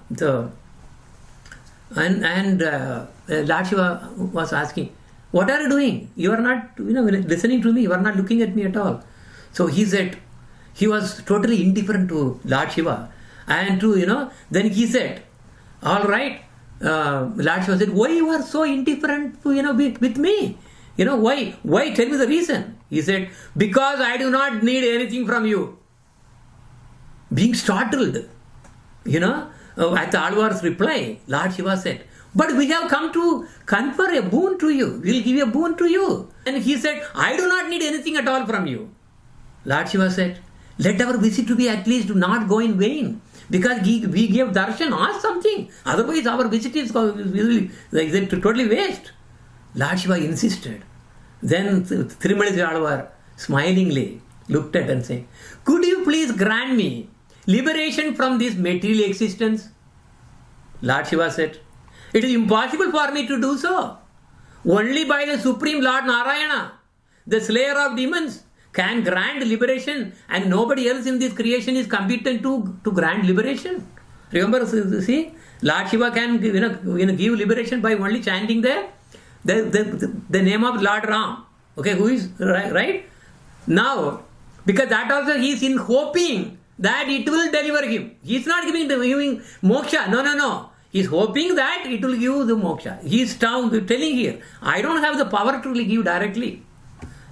Shiva was asking, what are you doing? You are not, listening to me. You are not looking at me at all. So he said, he was totally indifferent to Lord Shiva. And then he said, all right. Lord Shiva said, why you are so indifferent to, with me? Why? Why? Tell me the reason. He said, because I do not need anything from you. Being startled, at the Alvar's reply, Lord Shiva said, but we have come to confer a boon to you. We will give a boon to you. And he said, I do not need anything at all from you. Lord Shiva said, let our visit to be at least not go in vain. Because we gave darshan, ask something. Otherwise our visit is totally waste. Lord Shiva insisted. Then Tirumalizai Alvar smilingly looked at and said, could you please grant me liberation from this material existence? Lord Shiva said, it is impossible for me to do so. Only by the Supreme Lord Narayana, the slayer of demons, can grant liberation, and nobody else in this creation is competent to grant liberation. Remember, see, Lord Shiva can give liberation by only chanting the name of Lord Ram. Okay, who is right? Now, because that also he is in hoping that it will deliver him. He is not giving moksha. No. He is hoping that it will give the moksha. He is telling here, I don't have the power to give directly.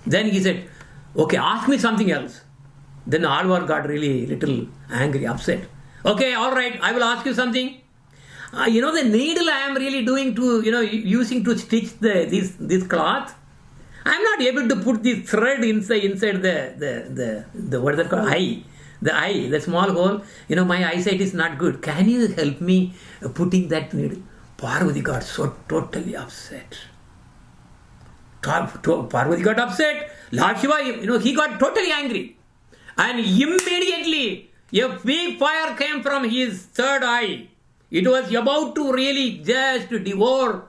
Then he said, okay, ask me something else. Then Alvar got really little angry, upset. Okay, all right, I will ask you something. The needle I am really doing to, using to stitch this cloth, I am not able to put this thread inside the what is that called? Eye, the small hole. My eyesight is not good. Can you help me putting that needle? Parvati got so totally upset. Parvati got upset. Lord Shiva, he got totally angry. And immediately, a big fire came from his third eye. It was about to really just devour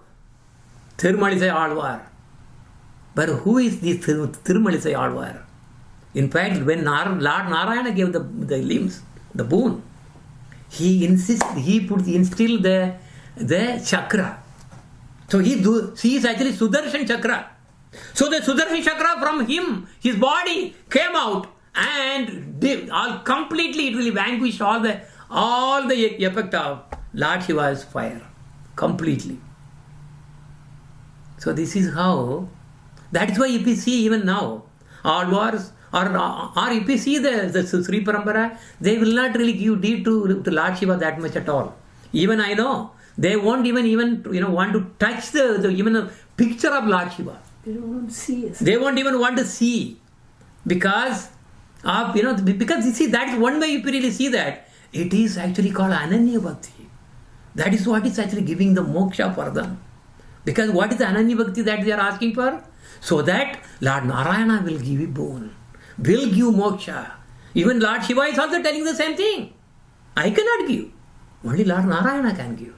Tirumalizai Alvar. But who is this Tirumalizai Alvar? In fact, when Lord Narayana gave the limbs, the boon, he instilled the chakra. So he is actually Sudarshan chakra. So the Sudarshan chakra from him, his body came out and completely it really vanquished all the effect of Lord Shiva's fire. Completely. So this is how, that is why if you see even now, Alvars, or if you see the Sri Parampara, they will not really give deed to Lord Shiva that much at all. Even I know, they won't even want to touch even a picture of Lord Shiva. They don't want to see it. They won't even want to see, because because you see, that is one way you really see that it is actually called Ananya Bhakti. That is what is actually giving the moksha for them. Because what is the Ananya Bhakti that they are asking for? So that Lord Narayana will give you boon, will give moksha. Even Lord Shiva is also telling the same thing. I cannot give. Only Lord Narayana can give.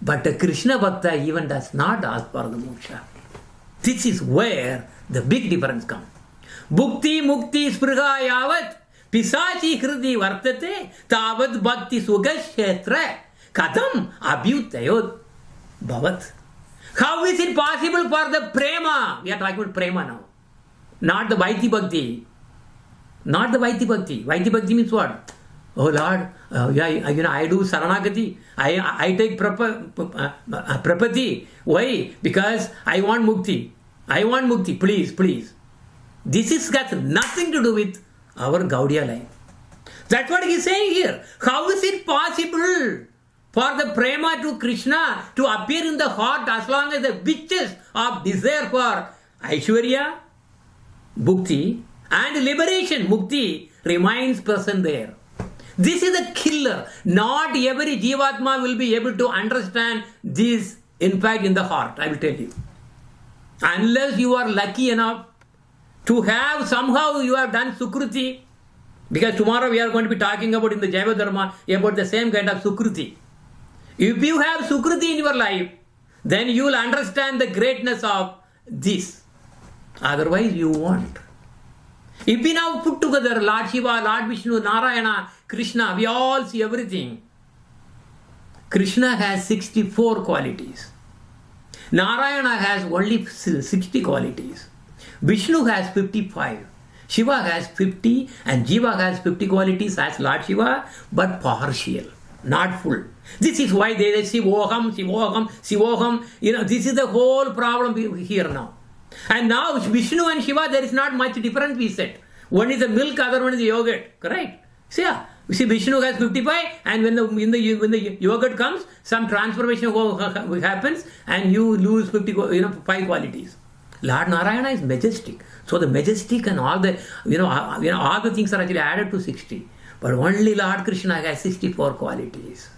But the Krishna Bhakta even does not ask for the moksha. This is where the big difference comes. Bhukti mukti spruha yavat pisachi hridi vartate tavat bhakti sugashetra katham abhyutayot bhavat. How is it possible for the prema? We are talking about prema now. Not the Vaiti Bhakti. Not the Vaiti Bhakti. Vaiti Bhakti means what? Oh Lord, I do Saranagati. I take Prapati. Why? Because I want Mukti. I want Mukti. Please. This has got nothing to do with our Gaudiya life. That's what he is saying here. How is it possible for the prema to Krishna to appear in the heart as long as the witches of desire for Aishwarya, Bhukti, and liberation, Mukti, remains present there? This is a killer. Not every Jivatma will be able to understand this, in fact, in the heart, I will tell you. Unless you are lucky enough to have somehow you have done Sukruti, because tomorrow we are going to be talking about in the Jaiva Dharma about the same kind of Sukruti. If you have Sukruti in your life, then you will understand the greatness of this. Otherwise, you won't. If we now put together Lord Shiva, Lord Vishnu, Narayana, Krishna, we all see everything. Krishna has 64 qualities. Narayana has only 60 qualities. Vishnu has 55. Shiva has 50 and Jiva has 50 qualities as Lord Shiva, but partial, not full. This is why they say Sivoham, Sivoham, Sivoham. This is the whole problem here now. And now Vishnu and Shiva, there is not much difference, we said. One is the milk, other one is the yogurt, correct? See, Vishnu has 55, and when the yogurt comes, some transformation happens, and you lose 5 qualities. Lord Narayana is majestic, so the majestic and all the all the things are actually added to 60. But only Lord Krishna has 64 qualities.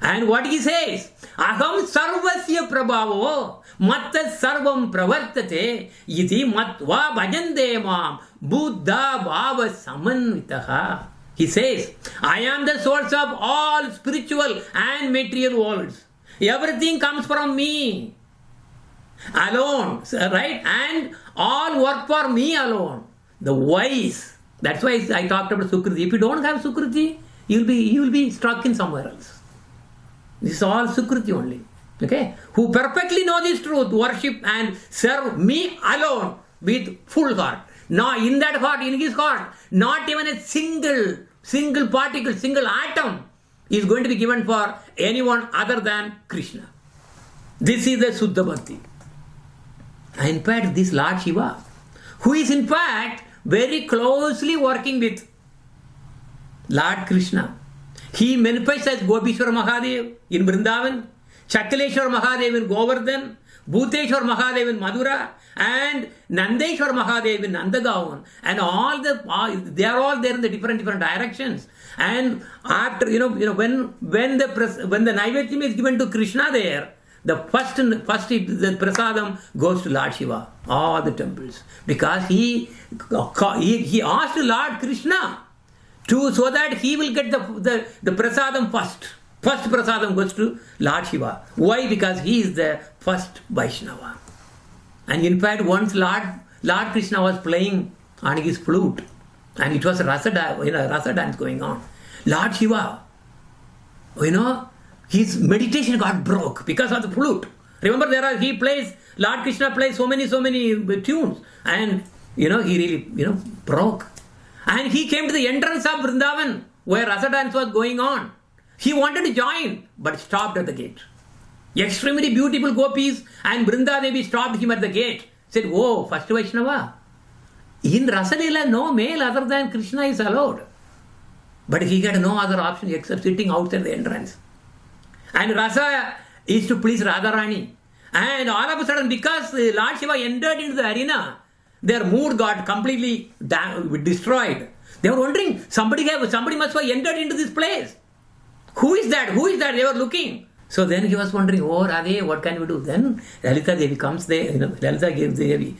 And what he says, Aham sarvasya prabhavo matta sarvam pravartate iti matva bhajande mam buddha bhava samanvitaha. He says, I am the source of all spiritual and material worlds. Everything comes from me alone, right? And all work for me alone. The wise. That's why I talked about Sukriti. If you don't have Sukriti, you will be stuck in somewhere else. This is all Sukriti only. Okay? Who perfectly know this truth, worship and serve me alone with full heart. Now in that heart, in his heart, not even a single particle, single atom is going to be given for anyone other than Krishna. This is the Suddha Bhakti. And in fact, this Lord Shiva, who is in fact very closely working with Lord Krishna. He manifests as Gopishwar Mahadev in Vrindavan, Chakaleshwar Mahadev in Govardhan, Bhuteshwar Mahadev in Madura, and Nandeshwar Mahadev in Nandagaon. And they are all there in the different directions. And after, when the Naivedyam is given to Krishna there, the first the prasadam goes to Lord Shiva, all the temples. Because he asked Lord Krishna so that he will get the prasadam first. First prasadam goes to Lord Shiva. Why? Because he is the first Vaishnava. And in fact, once Lord Krishna was playing on his flute, and it was rasa dance going on. Lord Shiva, his meditation got broke because of the flute. Remember, Lord Krishna plays so many tunes, and he really broke. And he came to the entrance of Vrindavan where rasa dance was going on. He wanted to join, but stopped at the gate. Extremely beautiful gopis and Vrinda Devi stopped him at the gate. Said, "Oh, first Vaishnava, in Rasa Leela, no male other than Krishna is allowed." But he had no other option except sitting outside the entrance. And Rasa is to please Radharani. And all of a sudden, because Lord Shiva entered into the arena, their mood got completely destroyed. They were wondering, somebody must have entered into this place. Who is that? They were looking. So then he was wondering, oh Radhe, what can we do? Then Lalita Devi comes there, Lalita Devi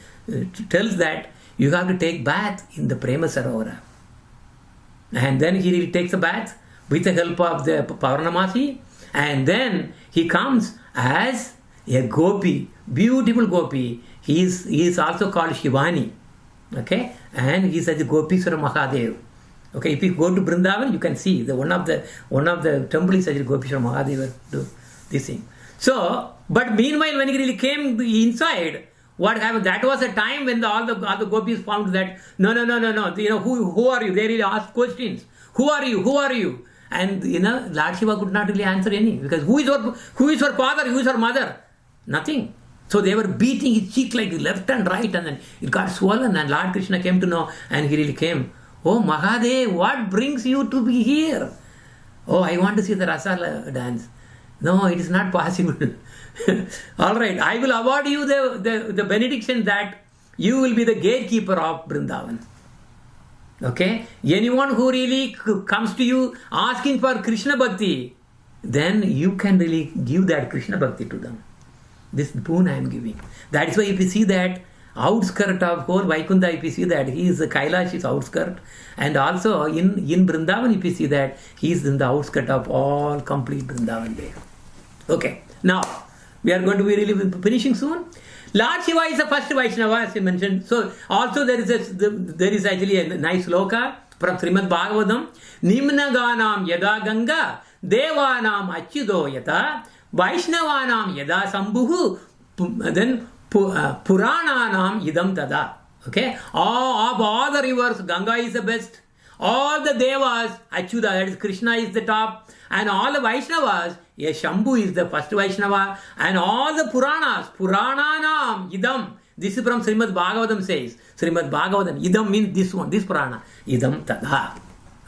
tells that you have to take bath in the Prema Sarovara. And then he really takes a bath with the help of the Paurnamasi, and then he comes as a gopi, beautiful gopi. He is also called Shivani. Okay? And he is a Gopishwara Mahadev. Okay, if you go to Vrindavan, you can see one of the temples is actually Gopishwara Mahadev do this thing. So, but meanwhile, when he really came inside, what happened? That was a time when all the gopis found that no. Who are you? They really asked questions. Who are you? And Lord Shiva could not really answer any, because who is her father? Who is her mother? Nothing. So they were beating his cheek like left and right, and then it got swollen. And Lord Krishna came to know, and he really came. Oh Mahadev, what brings you to be here? Oh, I want to see the Rasa dance. No, it is not possible. All right, I will award you the benediction that you will be the gatekeeper of Vrindavan. Okay? Anyone who really comes to you asking for Krishna Bhakti, then you can really give that Krishna Bhakti to them. This boon I am giving. That is why if you see that outskirt of whole Vaikunta, if you see that he is the Kailash is outskirt, and also in Vrindavan, if you see that he is in the outskirt of all complete Vrindavan there. Okay. Now, We are going to be really finishing soon. Lord Shiva is the first Vaishnava, as you mentioned. So also there is actually a nice sloka from Srimad Bhagavatam. Nimnaganam yada ganga devanam achyudo yata Vaishnavanam yada sambhuhu then Purananam idam tada. Okay, of all the rivers, Ganga is the best. All the Devas, Achyuta, that is Krishna is the top. And all the Vaishnavas, yes, Shambhu is the first Vaishnava. And all the Puranas, Purananam idam. This is from Srimad Bhagavatam says. Srimad Bhagavatam, idam means this one, this Purana. Idam tada.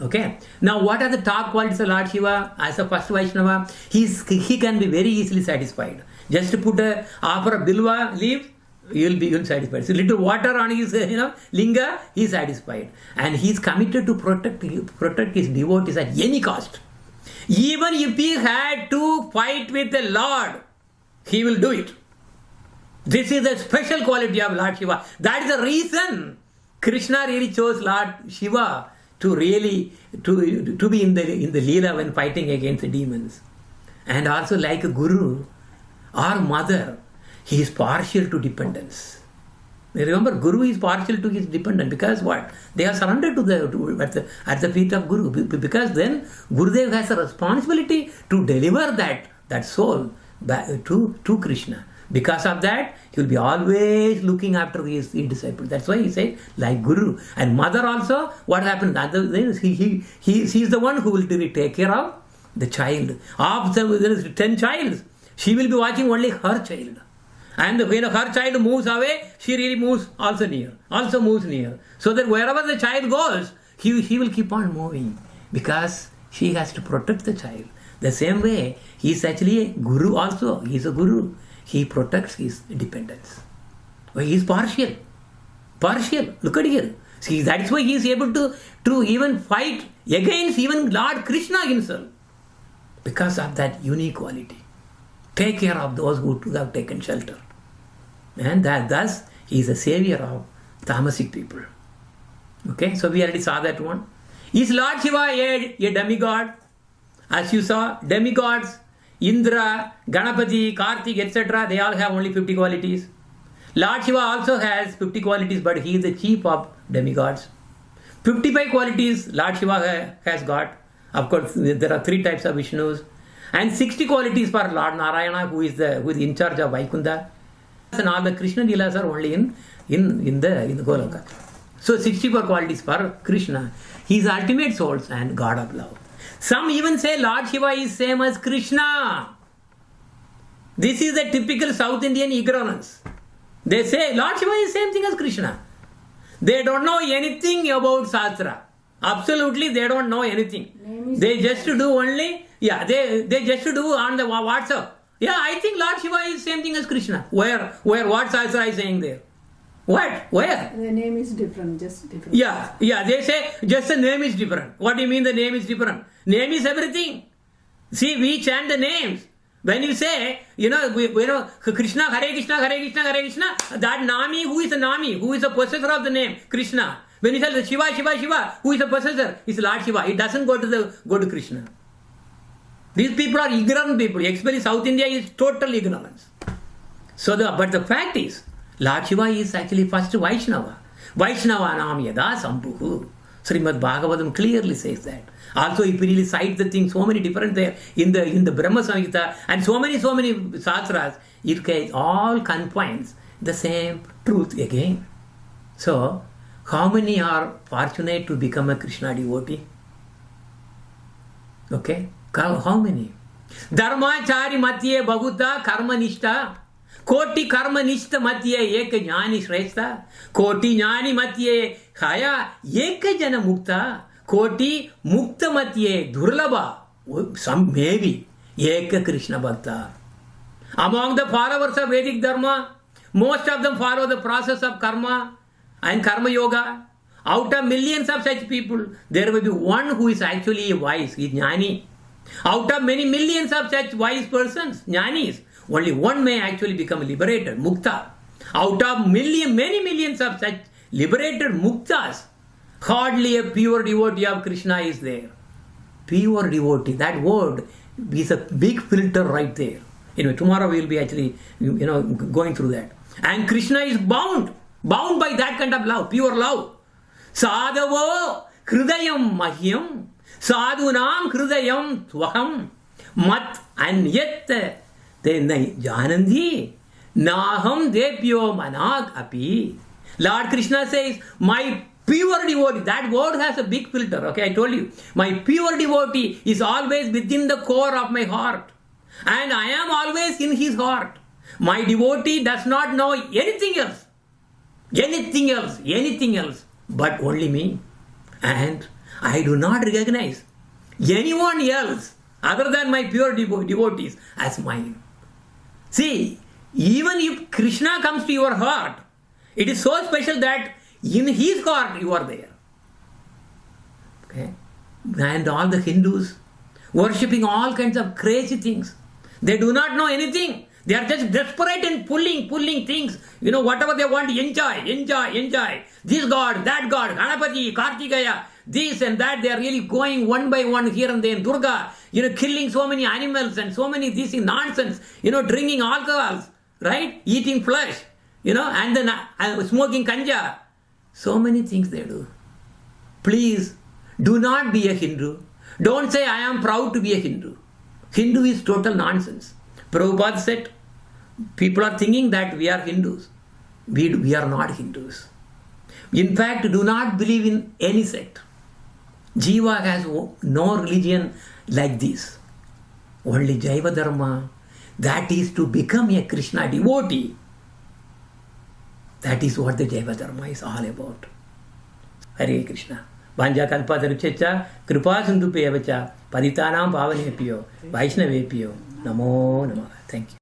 Okay. Now what are the top qualities of Lord Shiva as a first Vaishnava? He can be very easily satisfied. Just to offer a bilva leaf, you'll be satisfied. So little water on his linga, he is satisfied. And he is committed to protect his devotees at any cost. Even if he had to fight with the Lord, he will do it. This is the special quality of Lord Shiva. That is the reason Krishna really chose Lord Shiva to really to be in the Leela when fighting against the demons. And also like a guru or mother, he is partial to dependence. Remember, Guru is partial to his dependent because what? They are surrendered at the feet of Guru. Because then Gurudev has a responsibility to deliver that soul back to Krishna. Because of that, he will be always looking after his disciples. That's why he said, like Guru. And mother also, what happens? He is the one who will take care of the child. Of there is 10 childs, she will be watching only her child. And when her child moves away, she really moves also moves near. So that wherever the child goes, he will keep on moving because she has to protect the child. The same way, he is actually a guru also. He is a guru. He protects his dependents. Well, he is partial. Look at here. See, that's why he is able to even fight against even Lord Krishna himself. Because of that unique quality. Take care of those who have taken shelter. And thus, he is a savior of tamasic people. Okay, so we already saw that one. Is Lord Shiva a demigod? As you saw, demigods, Indra, Ganapati, Kartik, etc., they all have only 50 qualities. Lord Shiva also has 50 qualities, but he is the chief of demigods. 55 qualities Lord Shiva has got. Of course, there are 3 types of Vishnus. And 60 qualities for Lord Narayana, who is in charge of Vaikunta. And all the Krishna Leelas are only in the Goloka. So 64 qualities for Krishna. He is ultimate souls and God of love. Some even say Lord Shiva is same as Krishna. This is the typical South Indian ignorance. They say Lord Shiva is same thing as Krishna. They don't know anything about Shastra. Absolutely, they don't know anything. They just do only, they just do on the WhatsApp. Yeah, I think Lord Shiva is same thing as Krishna. Where what Shastra is saying there? What? Where? The name is different, just different. Yeah, they say just the name is different. What do you mean the name is different? Name is everything. See, we chant the names. When you say, Krishna, Hare Krishna, Hare Krishna, Hare Krishna, that Nami, who is the Nami? Who is the possessor of the name? Krishna. When you say Shiva, Shiva, Shiva, who is the possessor? It's Lord Shiva. It doesn't go to Krishna. These people are ignorant people. Especially South India is total ignorance. But the fact is, Lord Shiva is actually first Vaishnava. Vaishnavanam yada sambhuhu. Srimad Bhagavatam clearly says that. Also, if we really cite the thing, so many different there in the Brahma Samhita and so many Shastras, it all confines the same truth again. So, how many are fortunate to become a Krishna devotee? Okay? How many? Dharmachari matye bhaguta karma nishta. Koti karma nishta matye ek jnani shrestha. Koti jnani matye khaya ek jana mukta. Koti mukta matye durlabha. Some maybe ek Krishna bhakta. Among the followers of Vedic Dharma, most of them follow the process of karma and karma yoga. Out of millions of such people, there will be one who is actually wise, he is jnani. Out of many millions of such wise persons, jnanis, only one may actually become liberated, mukta. Out of many millions of such liberated muktas, hardly a pure devotee of Krishna is there. Pure devotee, that word is a big filter right there. Anyway, tomorrow we will be actually, going through that. And Krishna is bound by that kind of love, pure love. Sadhavo hridayam mahyam, sadhunam hridayam tvaham, mat anyat te janandi, naham debhyo manag api. Lord Krishna says, my pure devotee, that word has a big filter, okay, I told you. My pure devotee is always within the core of my heart. And I am always in his heart. My devotee does not know anything else, but only me. And I do not recognize anyone else other than my pure devotees as mine. See, even if Krishna comes to your heart, it is so special that in his heart you are there. Okay? And all the Hindus worshipping all kinds of crazy things. They do not know anything. They are just desperate and pulling things. Whatever they want, enjoy. This god, that god, Ganapati, Kartikeya, this and that. They are really going one by one here and there. Durga, killing so many animals and so many this nonsense. Drinking alcohols, right? Eating flesh, and then smoking ganja. So many things they do. Please, do not be a Hindu. Don't say, I am proud to be a Hindu. Hindu is total nonsense. Prabhupada said, people are thinking that we are Hindus. We are not Hindus. In fact, do not believe in any sect. Jiva has no religion like this. Only Jaiva Dharma. That is to become a Krishna devotee. That is what the Jaiva Dharma is all about. Hare Krishna. Vanja kalpa taruchecha, kripa sindhupevacha, paditanam pavanepyo, vaishnavepyo, namo namaha. Thank you.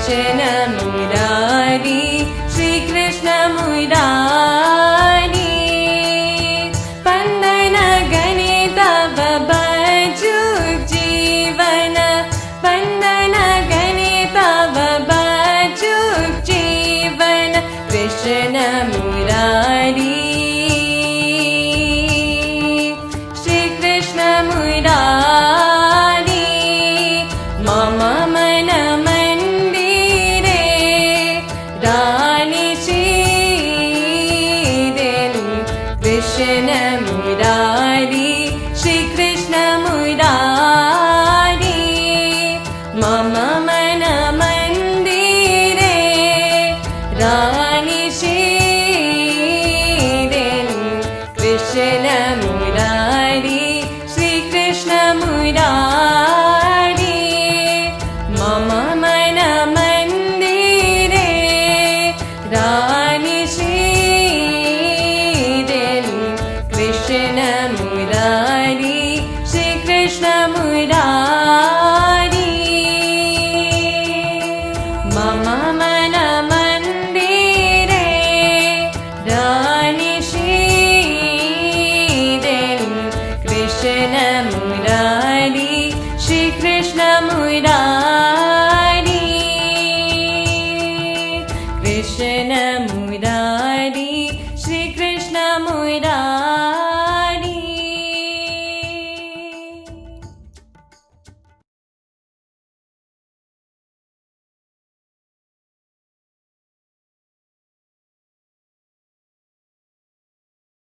Krishna Murari Shri Krishna Murari पंदन गणित बजु जीवन पंदन गणित बजु जीवन कृष्ण मुरारी श्री कृष्ण मुरारी मम मन मंदिरे रानी श्रीदेनु कृष्ण मुरारी श्री कृष्ण मुरारी मम मन मंदिरे रानी श्रीदेनु कृष्ण मुरारी श्री कृष्ण मुरारी मम मन मंदिरे रानी श्रीदेनु कृष्ण मुरारी श्री कृष्ण मुरारी मम मन मंदिरे रानी श्रीदेनु कृष्ण मुरारी श्री कृष्ण मुरारी कृष्ण मुरारी श्री कृष्ण मुरारी